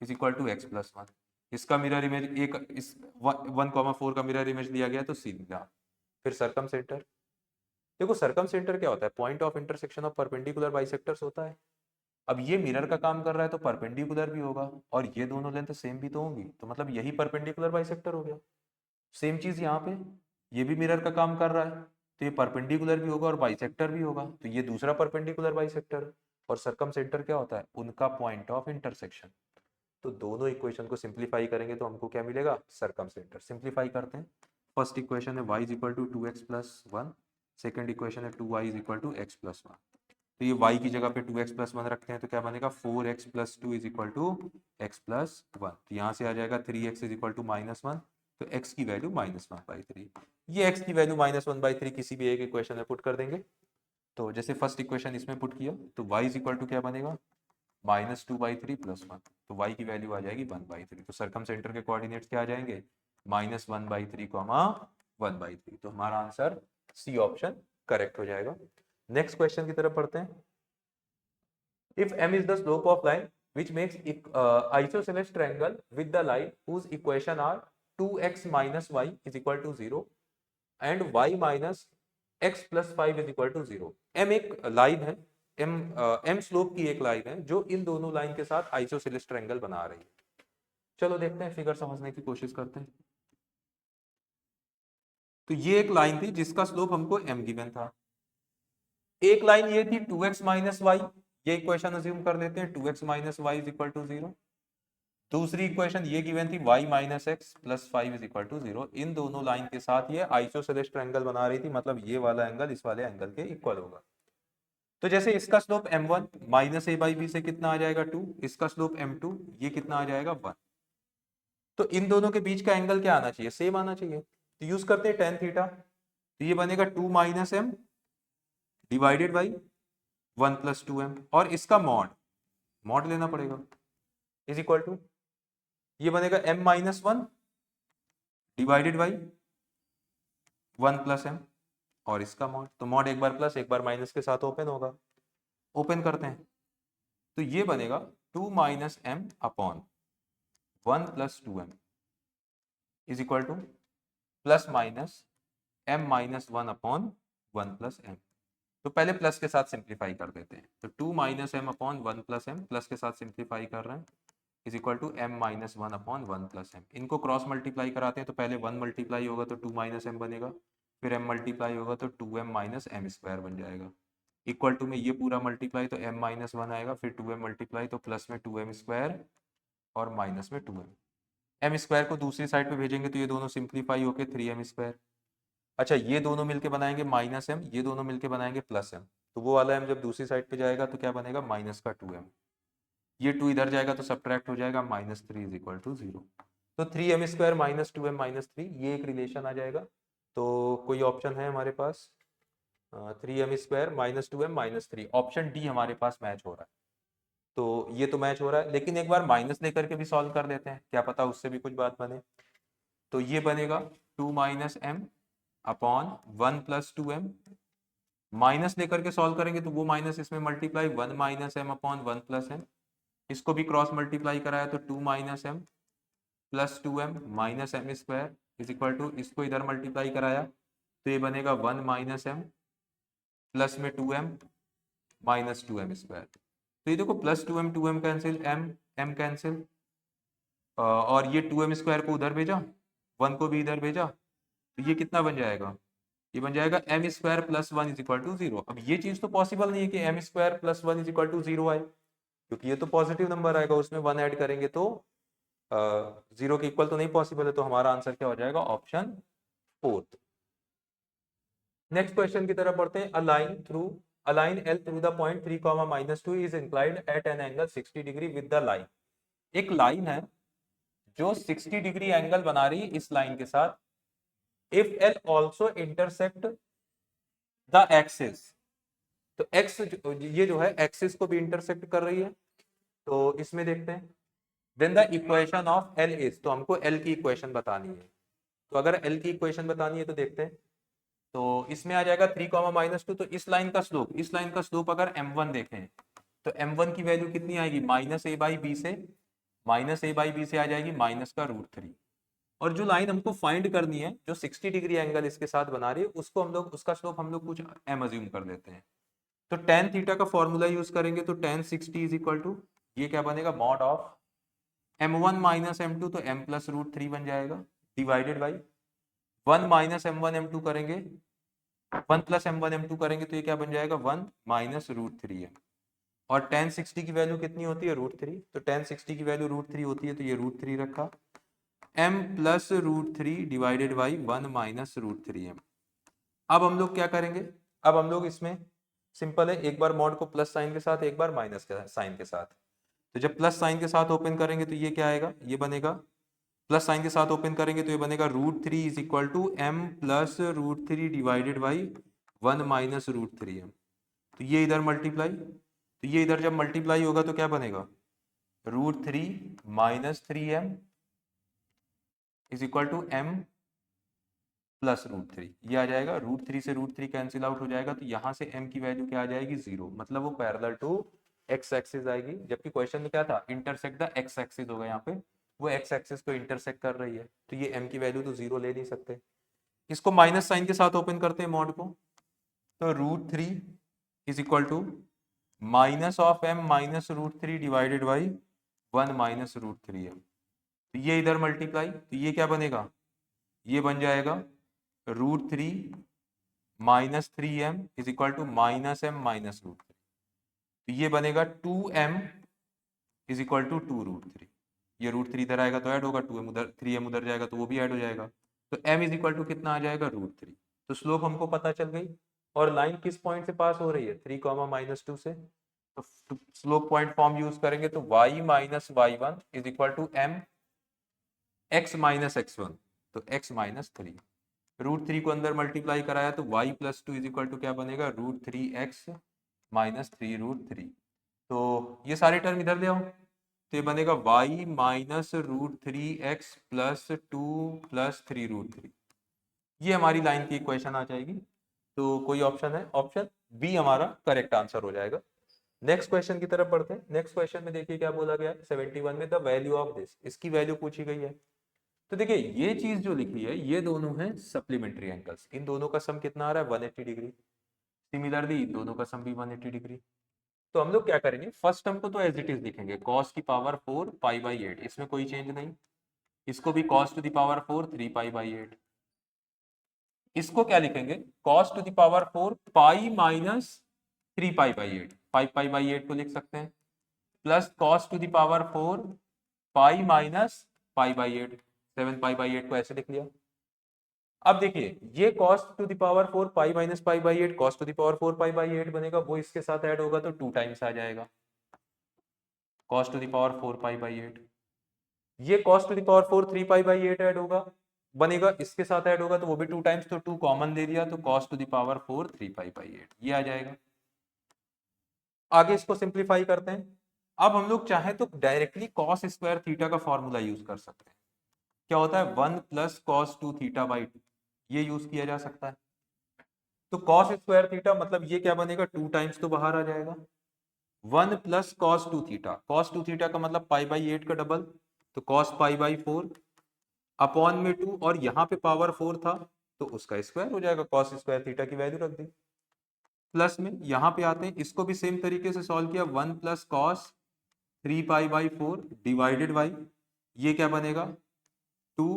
is equal to x plus 1, इसका मिरर इमेज एक इस 1,4 का मिरर इमेज लिया गया तो सी मिला। फिर सर्कम सेंटर, देखो सर्कम सेंटर क्या होता है, point of intersection of perpendicular bisectors होता है। अब ये मिरर का काम कर रहा है तो परपेंडिकुलर भी होगा, और ये दोनों लेंथ सेम भी तो होंगी, तो मतलब यही परपेंडिकुलर बाइसेक्टर हो गया। सेम चीज यहाँ पे, ये भी मिरर का काम कर रहा है तो ये परपेंडिकुलर भी होगा और बाइसेक्टर भी होगा, तो ये दूसरा परपेंडिकुलर बाइसेक्टर। और सर्कम सेंटर क्या होता है, उनका पॉइंट ऑफ इंटरसेक्शन। तो दोनों इक्वेशन को सिंप्लीफाई करेंगे तो हमको क्या मिलेगा, सर्कम सेंटर। सिंप्लीफाई करते हैं। फर्स्ट इक्वेशन है y is equal to 2x plus 1, second equation है 2y is equal to x plus 1। तो ये y की जगह पे 2x प्लस 1 रखते हैं तो क्या बनेगा 4x plus 2 is equal to x plus 1। तो यहाँ से आ जाएगा 3x इज इक्वल टू -1, तो x की वैल्यू -1/3। ये x की वैल्यू -1/3 किसी भी एक इक्वेशन में पुट कर देंगे। तो जैसे फर्स्ट इक्वेशन इसमें पुट किया तो y इज इक्वल टू क्या बनेगा -2/3 प्लस 1, तो y की वैल्यू आ जाएगी 1/3। तो सर्कम सेंटर के कोऑर्डिनेट्स क्या आ जाएंगे, -1/3, 1/3। तो हमारा आंसर सी ऑप्शन करेक्ट हो जाएगा। नेक्स्ट क्वेश्चन की तरफ पढ़ते हैं। If m is the slope of line which makes isosceles triangle with the line whose equation are 2x minus y is equal to 0 and y minus x plus 5 is equal to 0। m एक line है, m slope की एक line है जो इन दोनों line के साथ isosceles triangle बना रही है। चलो देखते हैं, फिगर समझने की कोशिश करते हैं। तो ये एक लाइन थी जिसका स्लोप हमको m गिवन था। एक लाइन ये थी 2x माइनस वाई, ये इक्वेशन अज्यूम कर लेते हैं 2x minus y is equal to 0। दूसरी इक्वेशन ये गिवन थी y minus x plus 5 is equal to 0। इन दोनों लाइन के साथ ये आइसोसेलेस ट्रायंगल बना रही थी, मतलब ये वाला एंगल इस वाले एंगल के इक्वल होगा। तो जैसे इसका slope m1 minus a by B से कितना आ जाएगा 2, इसका स्लोप m2 ये कितना आ जाएगा 1। तो इन दोनों के बीच का एंगल क्या आना चाहिए, सेम आना चाहिए। तो यूज करते हैं टेन थीटा, तो ये बनेगा 2 minus M divided by 1 plus 2m, और इसका मॉड लेना पड़ेगा, इज इक्वल टू ये बनेगा m minus 1 divided by 1 plus m, और इसका मॉड। तो मॉड एक बार प्लस एक बार माइनस के साथ ओपन होगा, ओपन करते हैं तो ये बनेगा 2 minus m upon 1 plus 2m is equal two plus minus m minus 1 upon 1 plus m। तो पहले प्लस के साथ सिंप्लीफाई कर देते हैं, तो 2 minus m upon 1 plus m, plus के साथ सिंप्लीफाई कर रहे हैं, is equal to m minus 1 upon 1 plus m। इनको क्रॉस मल्टीप्लाई कराते हैं, तो पहले 1 मल्टीप्लाई होगा तो 2 माइनस m बनेगा, फिर m मल्टीप्लाई होगा तो 2m माइनस m स्क्वायर बन जाएगा, इक्वल टू में ये पूरा मल्टीप्लाई तो m माइनस 1 आएगा, फिर 2m मल्टीप्लाई तो प्लस में 2m स्क्वायर और माइनस में 2m। m स्क्वायर को दूसरी साइड पे भेजेंगे तो ये दोनों सिंप्लीफाई होके 3m स्क्वायर। अच्छा, ये दोनों मिलके बनाएंगे माइनस m, ये दोनों मिलके बनाएंगे प्लस m, तो वो वाला m जब दूसरी साइड पे जाएगा तो क्या बनेगा माइनस का 2m, ये 2 इधर जाएगा तो सब्ट्रैक्ट हो जाएगा, माइनस 3 इज इक्वल टू 0। तो 3m square minus 2m minus 3, ये एक रिलेशन आ जाएगा। तो कोई ऑप्शन है हमारे पास 3m square minus 2m minus 3, option D हमारे पास मैच हो रहा है। तो ये तो मैच हो रहा है, लेकिन एक बार माइनस लेकर के भी सॉल्व कर लेते हैं, क्या पता उससे भी कुछ बात बने। तो ये बनेगा 2 minus m upon 1 plus 2m, minus लेकर के सॉल्व करेंगे तो वो माइनस इसमें multiply 1 minus m upon 1 plus m, इसको भी क्रॉस मल्टीप्लाई कराया तो 2 minus m plus 2m minus m square is equal to, इसको इधर मल्टीप्लाई कराया तो ये बनेगा 1 माइनस m प्लस में 2m माइनस 2m स्क्वायर। तो ये देखो plus 2m cancel, m cancel, और ये 2m स्क्वायर को उधर भेजा, 1 को भी इधर भेजा, तो ये कितना बन जाएगा, ये बन जाएगा m square plus 1 is equal to 0। अब ये चीज तो पॉसिबल नहीं है कि m square plus 1 is equal to 0 आए, क्योंकि ये तो पॉजिटिव नंबर आएगा, उसमें 1 ऐड करेंगे तो 0 के इक्वल तो नहीं पॉसिबल है। तो हमारा आंसर क्या हो जाएगा, ऑप्शन 4। नेक्स्ट क्वेश्चन की तरफ बढ़ते हैं। a line L through the point 3, -2 is inclined at an angle 60 degree with the line। एक लाइन है जो 60 डिग्री एंगल बना रही है इस लाइन के साथ, if L also intersect the axis, तो x ये जो है एक्सिस को भी इंटरसेक्ट कर रही है। तो इसमें देखते हैं, then the equation of L is, तो हमको L की इक्वेशन बतानी है। तो अगर L की इक्वेशन बतानी है तो देखते हैं, तो इसमें आ जाएगा 3, -2। तो इस लाइन का स्लोप अगर m1 देखें तो m1 की वैल्यू कितनी आएगी, माइनस a बाई बी से, आ जाएगी माइनस का √3। और जो लाइन हमको फाइंड करनी है जो 60 डिग्री एंगल इसके साथ बना रही है, उसको हम लोग, उसका स्लोप हम लोग कुछ m अज्यूम कर लेते हैं। तो tan थीटा का फॉर्मूला यूज करेंगे तो tan 60 इज इक्वल टू, ये क्या बनेगा, mod of m1 minus m2, तो m प्लस √3 बन जाएगा, divided by 1 minus m1 m2 करेंगे, 1 प्लस m1 m2 करेंगे तो ये क्या बन जाएगा 1 माइनस √3 है। और tan 60 की वैल्यू कितनी होती है, √3, तो tan 60 की वैल्यू √3 होती है, तो ये √3 रखा, m plus √3 divided by 1 minus √3m। अब हम लोग क्या करेंगे, अब हम लोग इसमें सिंपल है, एक बार मॉड को प्लस साइन के साथ, एक बार माइनस के साइन के साथ। तो जब प्लस साइन के साथ ओपन करेंगे तो ये क्या आएगा, ये बनेगा, प्लस साइन के साथ ओपन करेंगे तो ये बनेगा √3 is equal to m plus √3 divided by 1 minus √3m। तो ये इधर मल्टीप्लाई, तो ये इधर जब मल्टीप्लाई होगा तो क्या बनेगा, √3 minus 3m is equal to m plus √3, ये आ जाएगा, √3 से √3 कैंसिल आउट हो जाएगा, तो यहाँ से m की वैल्यू क्या आ जाएगी 0, मतलब वो पैरेलल टू x एक्सिस आएगी। जबकि क्वेश्चन में क्या था, इंटरसेक्ट द x एक्सिस होगा, यहाँ पे वो x एक्सिस को इंटरसेक्ट कर रही है, तो ये m की वैल्यू तो 0 ले नहीं सकते। इसको माइनस साइन के साथ ओपन करते हैं मॉड को, तो √3 is equal to minus of m minus √3 divided by 1 minus √3m। तो ये इधर मल्टीप्लाई, तो ये क्या बनेगा, ये बन जाएगा √3 minus 3m is equal to -m minus √3। तो ये बनेगा 2m इज इक्वल टू 2√3। ये √3 इधर आएगा तो ऐड होगा, 2m उधर 3m उधर जाएगा तो वो भी ऐड हो जाएगा। तो m इज इक्वल टू कितना आ जाएगा √3। तो स्लोप हमको पता चल गई। और लाइन किस पॉइंट से पास हो रही है 3, -2 से। तो स्लोप पॉइंट फॉर्म यूज करेंगे तो y minus y1 is equal to m x minus x1। तो x माइनस 3 √3 को अंदर मल्टीप्लाई कराया तो y plus 2 is equal to क्या बनेगा √3x माइनस 3√3। तो ये सारे टर्म इधर ले आओ तो ये बनेगा y minus √3x plus 2 plus 3√3। ये हमारी लाइन की इक्वेशन आ जाएगी। तो कोई ऑप्शन है, ऑप्शन बी हमारा करेक्ट आंसर हो जाएगा। नेक्स्ट क्वेश्चन की तरफ बढ़ते हैं। नेक्स्ट क्वेश्चन में देखिए क्या बोला गया 71 में, द वैल्यू ऑफ दिस, इसकी वैल्यू पूछी गई है। तो देखिए ये चीज जो लिखी है ये दोनों हैं सप्लीमेंट्री एंगल्स, इन दोनों का सम कितना आ रहा है 180 डिग्री। सिमिलरली दोनों का सम भी 180 डिग्री। तो हम लोग क्या करेंगे, फर्स्ट टर्म को तो एज इट इज लिखेंगे cos की पावर 4 π/8, इसमें कोई चेंज नहीं। इसको भी cos टू द पावर 4 3 π/8। इसको क्या लिखेंगे cos to the power 4 pi minus 3 π/8, 5 π/8 को लिख सकते हैं, plus cos to the power 4 pi minus π/8, 7 π/8 को ऐसे लिख लिया। अब देखिए ये cos to the power 4 pi minus π/8 cos to the power 4 π/8 बनेगा, वो इसके साथ ऐड होगा तो 2 टाइम्स आ जाएगा cos टू द पावर 4 π/8। ये cos to the power 4 3 π/8 add होगा बनेगा, इसके साथ ऐड होगा तो वो भी 2 टाइम्स, तो 2 कॉमन ले लिया तो cos टू द पावर 4 3 π/8 ये आ जाएगा। आगे इसको सिंप्लीफाई करते हैं। अब हम लोग चाहें तो डायरेक्टली cos स्क्वायर थीटा का फॉर्मूला यूज कर सकते हैं। क्या होता है 1 प्लस cos 2 थीटा बाई 2, ये यूज किया जा सकता है। तो cos स्क्वायर थीटा मतलब ये क्या बनेगा 2 टाइम्स तो बाहर आ जाएगा, 1 plus cos 2 theta, cos 2 theta का मतलब π/8 का डबल, तो cos π/4 अपॉन में 2, और यहाँ पे पावर 4 था तो उसका स्क्वायर हो जाएगा, cos स्क्वायर थीटा की वैल्यू रख दी। प्लस में यहाँ पे आते हैं, इसको भी सेम तरीके से सॉल्व किया, 1 प्लस cos 3 π/4 डिवाइडेड बाई ये क्या बनेगा 2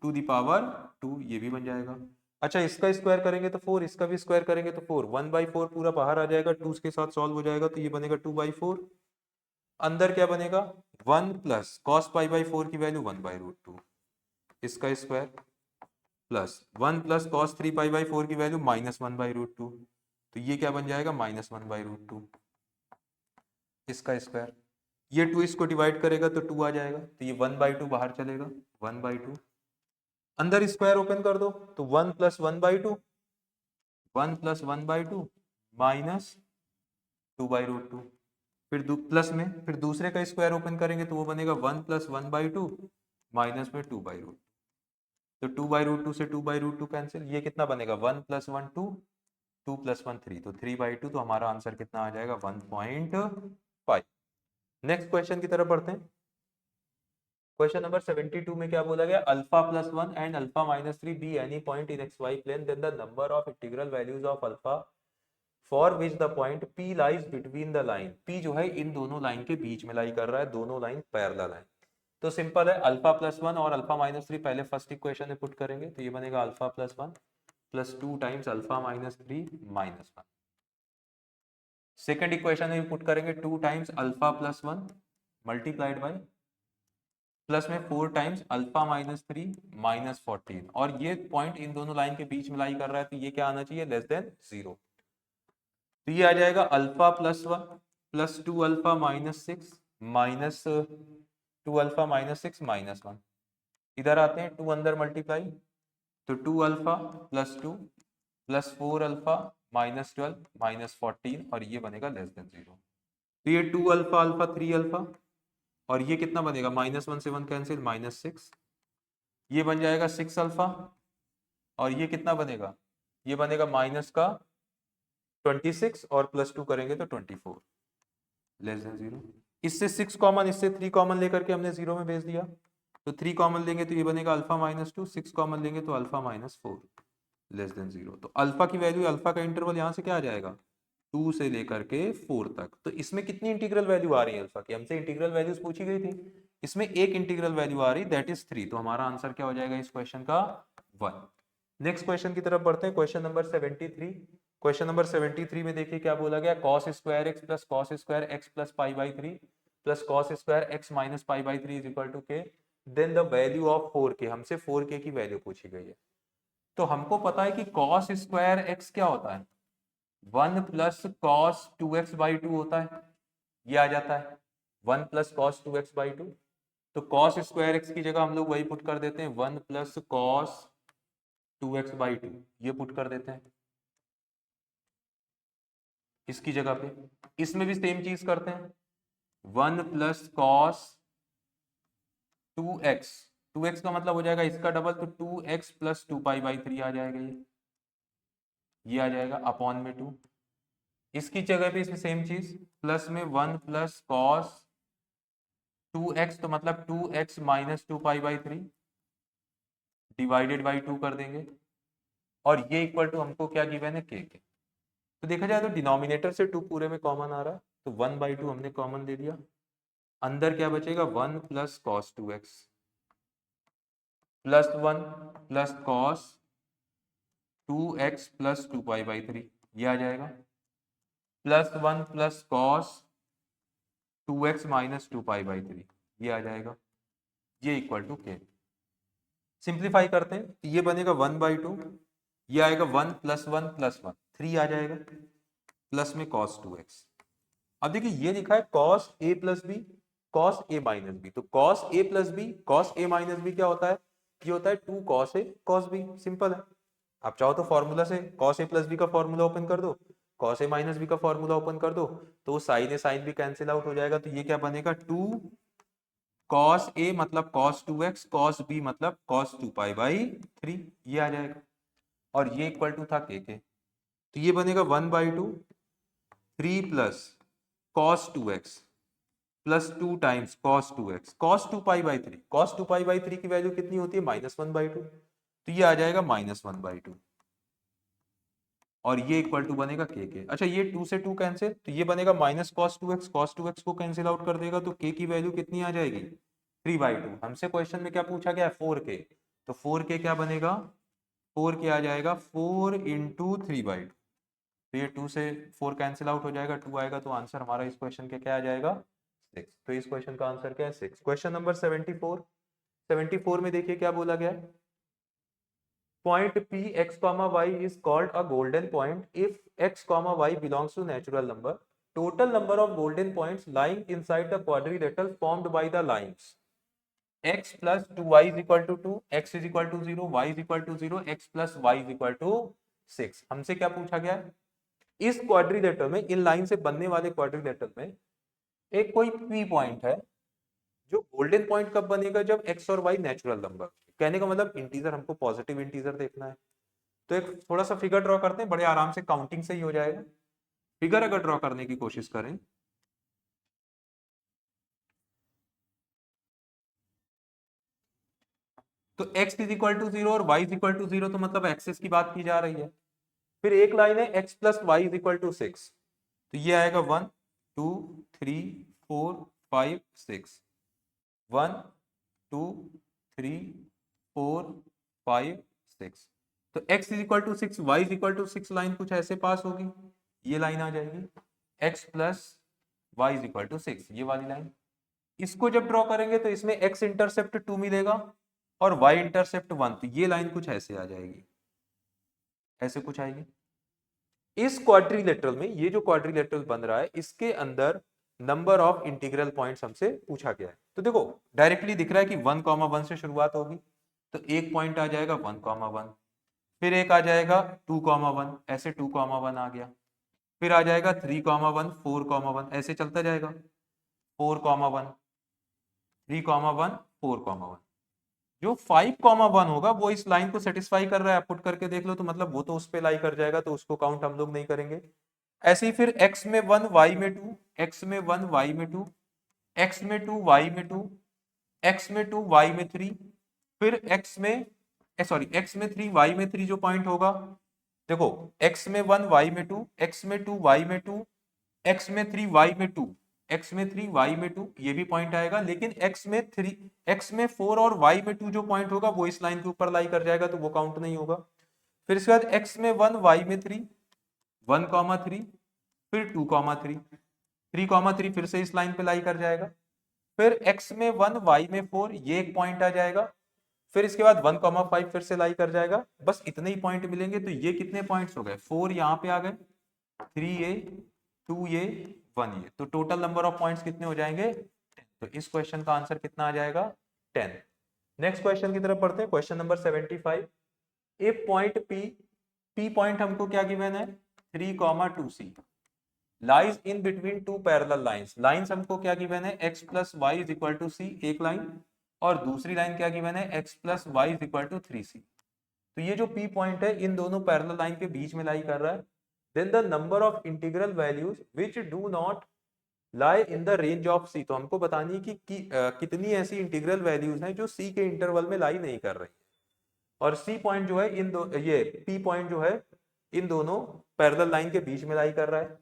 टू द पावर 2, ये भी बन जाएगा। अच्छा इसका स्क्वायर करेंगे तो 4, इसका भी स्क्वायर करेंगे तो 4, 1/4 पूरा बाहर आ जाएगा, 2 के साथ सॉल्व हो जाएगा तो ये बनेगा 2/4। अंदर क्या बनेगा 1 प्लस cos π/4 की वैल्यू 1/√2, इसका स्क्वायर, प्लस 1 प्लस cos 3 π/4 की वैल्यू -1/√2, तो ये क्या बन जाएगा -1/√2, इसका स्क्वायर। ये 2 इसको डिवाइड करेगा तो 2 आ जाएगा, तो ये 1/2 बाहर चलेगा, 1/2। अंदर स्क्वायर ओपन कर दो तो 1 प्लस 1/2, 1 प्लस 1/2 माइनस 2/√2, फिर प्लस में फिर दूसरे का स्क्वायर ओपन करेंगे तो वो बनेगा 1 प्लस 1/2 माइनस में 2/√2, तो 2/√2 से 2/√2 कैंसिल, ये कितना बनेगा 1 प्लस 1 2, 2 प्लस 1 3, तो 3/2, तो हमारा आंसर कितना आ जाएगा 1.5। नेक्स्ट क्वेश्चन की तरफ बढ़ते हैं। क्वेश्चन नंबर 72 में क्या बोला गया, alpha plus 1 and alpha minus 3 be any point in x y plane, then the number of integral values of alpha for which the point P lies between the line, P जो है इन दोनों line के बीच में लाई कर रहा है, दोनों line parallel है। तो सिंपल है, अल्फा प्लस 1 और अल्फा माइनस 3 पहले फर्स्ट इक्वेशन में पुट करेंगे तो ये बनेगा alpha plus 1 plus 2 times alpha minus 3 minus 1। Second equation में पुट करेंगे 2 times alpha plus 1 multiplied by plus में 4 टाइम्स अल्फा माइनस 3 माइनस 14, और ये पॉइंट इन दोनों लाइन के बीच में लाई कर रहा है तो ये क्या आना चाहिए लेस देन 0। तो ये आ जाएगा alpha plus 1 plus 2 alpha minus 6 minus 2 alpha minus 6 minus 1, इधर आते हैं 2 अंदर मल्टीप्लाई तो 2 alpha plus 2 plus 4 alpha minus 12 minus 14, और ये बनेगा लेस देन 0। तो ये 2 अल्फा अल्फा 3 अल्फा, और ये कितना बनेगा -1 से 1 कैंसिल -6, ये बन जाएगा 6 अल्फा, और ये कितना बनेगा, ये बनेगा माइनस का 26 और प्लस 2 करेंगे तो 24 लेस देन 0। इससे 6 कॉमन, इससे 3 कॉमन लेकर के हमने 0 में भेज दिया, तो 3 कॉमन लेंगे तो ये बनेगा अल्फा माइनस 2, 6 कॉमन लेंगे तो अल्फा माइनस 4 लेस देन 0। तो अल्फा की वैल्यू, अल्फा का इंटरवल यहाँ से क्या आ जाएगा 2 से लेकर के 4 तक। तो इसमें कितनी इंटीग्रल वैल्यू आ रही है अल्फा की, हमसे इंटीग्रल वैल्यूज पूछी गई थी, इसमें एक इंटीग्रल वैल्यू आ रही दैट इज 3, तो हमारा आंसर क्या हो जाएगा इस क्वेश्चन का 1। नेक्स्ट क्वेश्चन की तरफ बढ़ते हैं, क्वेश्चन नंबर 73। क्वेश्चन नंबर 73 में देखिए क्या बोला गया, cos square X plus cos square X plus pi by three plus cos square X minus pi by three is equal to K, then the value of 4k। हमसे 4k की value पूछी गई है। तो हमको पता है कि cos स्क्वायर एक्स क्या होता है, 1 प्लस कॉस 2x बाई 2 होता है, ये आ जाता है 1 प्लस कॉस 2x बाई 2। तो cos स्क्वायर एक्स की जगह हम लोग वही पुट कर देते हैं, 1 प्लस कॉस 2x बाई 2, ये पुट कर देते हैं इसकी जगह पे। इसमें भी सेम चीज करते हैं, 1 प्लस कॉस 2x, 2x का मतलब हो जाएगा इसका डबल, तो 2x प्लस 2 पाई बाई 3 आ जाएगा, ये आ जाएगा अपॉन में 2। इसकी जगह पे इसमें सेम चीज, प्लस में 1 प्लस कॉस 2x, तो मतलब 2x minus 2 pi by 3 divided by 2 कर देंगे, और ये इक्वल टू हमको क्या गिवन है, के। तो देखा जाए तो डिनोमिनेटर से 2 पूरे में कॉमन आ रहा है, तो 1 बाई 2 हमने कॉमन ले लिया, अंदर क्या बचेगा 1 plus cos 2x plus 1 plus cos 2x plus 2 pi by 3, ये आ जाएगा, plus 1 plus cos 2x minus 2 pi by 3, ये आ जाएगा, ये इक्वल टू के। सिंप्लीफाई करते हैं तो ये बनेगा 1 बाई 2, ये आएगा 1 प्लस 1 प्लस 1, 3 आ जाएगा, प्लस में cos 2x। अब देखिए ये लिखा है cos a plus B cos a minus B, तो cos a plus B cos a minus B क्या होता है, ये होता है 2 cos a cos b, simple है। आप चाहो तो फॉर्मूला से cos a प्लस बी का फॉर्मूला ओपन कर दो, cos a माइनस बी का फॉर्मूला ओपन कर दो, तो साइन ए साइन भी कैंसिल आउट हो जाएगा, तो ये क्या बनेगा 2 cos a मतलब cos 2x cos b मतलब cos 2 पाई बाई 3, ये आ जाएगा, और ये इक्वल टू था के, तो ये बनेगा 1 by 2 3 plus cos 2x plus 2 times cos 2x cos 2 pi by 3, cos 2 pi by 3 की वैल्यू कितनी होती है, माइनस 1 बाई 2, तो ये आ जाएगा माइनस 1 बाई 2, और ये इक्वल टू बनेगा के। अच्छा ये 2 से 2 कैंसिल, तो ये बनेगा माइनस cos 2x को कैंसिल आउट कर देगा, तो के की वैल्यू कितनी आ जाएगी 3 बाई 2। हमसे क्वेश्चन में क्या पूछा गया है 4k, तो 4k क्या बनेगा, 4k आ जाएगा 4 इंटू 3 बाई 2, तो ये 2 से 4 कैंसिल आउट हो जाएगा, 2 आएगा, तो आंसर हमारा इस क्वेश्चन के क्या आ जाएगा 6। तो इस क्वेश्चन का आंसर क्या है 6। Question number 74। 74 में देखिए क्या बोला गया है, point p x comma y is called a golden point if x comma y belongs to natural number. Total number of golden points lying inside the quadrilateral formed by the lines x plus 2y is equal to 2, x is equal to 0, y is equal to 0, x plus y is equal to 6। हमसे क्या पूछा गया है, इस quadrilateral में, in line से बनने वाले क्वाड्रिलेटरल में एक कोई p पॉइंट है, जो गोल्डन पॉइंट कब बनेगा, जब x और y नेचुरल नंबर, कहने का मतलब इंटीजर, हमको पॉजिटिव इंटीजर देखना है। तो एक थोड़ा सा फिगर ड्रॉ करते हैं, बड़े आराम से काउंटिंग से ही हो जाएगा। फिगर अगर ड्रॉ करने की कोशिश करें, तो x इज इक्वल टू 0 और y इज इक्वल टू 0, तो मतलब एक्सेस की बात की जा रही है। फिर एक लाइन है x plus Y is equal to 6, तो ये आएगा 1 2 3 4 5 6, 1 2 3 4 5 6, तो x is equal to 6 y is equal to 6 line कुछ ऐसे पास होगी, ये लाइन आ जाएगी x plus Y is equal to 6, ये वाली लाइन। इसको जब ड्रॉ करेंगे तो इसमें x इंटरसेप्ट 2 मिलेगा और y इंटरसेप्ट 1, तो ये लाइन कुछ ऐसे आ जाएगी, ऐसे कुछ आएगी। इस क्वाड्रिलेटरल में, ये जो क्वाड्रिलेटरल बन रहा है, इसके अंदर नंबर ऑफ इंटीग्रल पॉइंट्स हमसे पूछा गया है। तो देखो डायरेक्टली दिख रहा है कि 1,1 से शुरुआत होगी, तो एक पॉइंट आ जाएगा 1,1, फिर एक आ जाएगा 2,1, ऐसे 2,1 आ गया, फिर आ जाएगा 3,1 4,1, ऐसे चलता जाएगा 4,1 3,1 4,1। जो 5,1 होगा वो इस लाइन को सेटिस्फाई कर रहा है, पुट करके देख लो, तो मतलब वो तो उस पे लाई कर जाएगा, तो उसको काउंट हम लोग नहीं करेंगे। ऐसे ही फिर x में 1 y में 2, x में 1 y में 2, x में 2 y में 2, x में 2 y में 3, फिर x में x में 3 y में 3 जो पॉइंट होगा, देखो x में 1 y में 2, x में 2 y में 2, x में 3 y में 2, x में 3 y में 2, ये भी पॉइंट आएगा, लेकिन x में 3 x में 4 और y में 2 जो पॉइंट होगा वो इस लाइन के ऊपर लाई कर जाएगा, तो वो काउंट नहीं होगा। फिर इसके बाद x में 1, y में 3, 1,3, फिर 2,3, 3,3 फिर से इस लाइन पे लाई कर जाएगा, फिर x में 1, y में 4, ये एक पॉइंट आ जाएगा, फिर इसके बाद 1,5 फिर से लाई कर जाएगा। बस इतने ही पॉइंट मिलेंगे। तो ये कितने पॉइंट्स हो गए? 4 यहाँ पे आ गए, 3 ये, 2 ये, 1 ये। तो टोटल नंबर ऑफ पॉइंट्स कितने हो जाएंगे? 10। तो इस क्वेश्चन का आंसर कितना आ जाएगा? 10। नेक्स्ट क्वेश्चन की तरफ पढ़ते हैं, question number 75। A point P point हमको क्या गिवन है? 3,2c lies in between two parallel lines. Lines हमको क्या गिवन है? x plus Y is equal to C, एक लाइन, और दूसरी लाइन क्या गिवन है? x plus Y is equal to 3c। तो ये जो P पॉइंट है इन दोनों पैरेलल लाइन के बीच में लाई कर रहा है। Then the number of integral values which do not lie in the range of C। तो हमको बतानी है कि कितनी ऐसी इंटीग्रल वैल्यूज हैं जो C के इंटरवल में लाई नहीं कर रही, और C पॉइंट जो है इन दो, ये P पॉइंट जो है इन दोनों पैरेलल लाइन के बीच में लाई कर रहा है।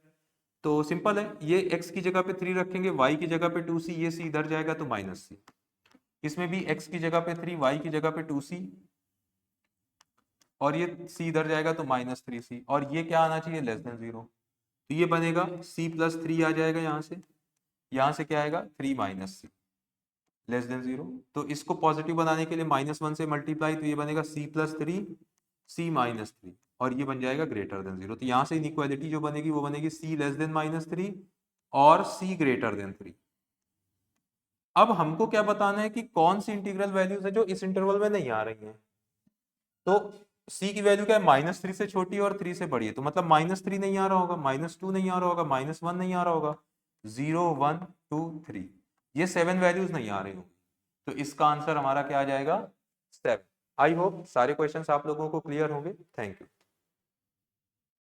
तो सिंपल है, ये x की जगह पे 3 रखेंगे, y की जगह पे 2c, ये c इधर जाएगा तो -c। इसमें भी x की जगह पे 3, y की जगह पे 2c, और ये c इधर जाएगा तो -3c, और ये क्या आना चाहिए? Less than 0। तो ये बनेगा c प्लस 3 आ जाएगा यहाँ से क्या आएगा? 3 - c लेस देन 0। तो इसको पॉजिटिव बनाने के लिए -1 से मल्टीप्लाई, तो ये बनेगा c प्लस 3, c -3, और ये बन जाएगा ग्रेटर देन 0। तो यहाँ से इनइक्वालिटी जो बनेगी वो बनेगी c लेस देन -3 और c ग्रेटर देन 3। अब हमको क्या बताना है कि कौन सी इंटीग्रल वैल्यूज है जो इस इंटरवल में नहीं आ रही हैं। तो c की वैल्यू क्या है? -3 से छोटी और 3 से बड़ी है, तो मतलब -3 नहीं आ रहा होगा, -2 नहीं आ रहा होगा, -1 नहीं आ रहा होगा, 0, 1, 2, 3, ये 7 वैल्यूज नहीं आ रही होगी। तो इसका आंसर हमारा क्या आ जाएगा? 7। आई होप सारे क्वेश्चंस आप लोगों को क्लियर होंगे। Thank you.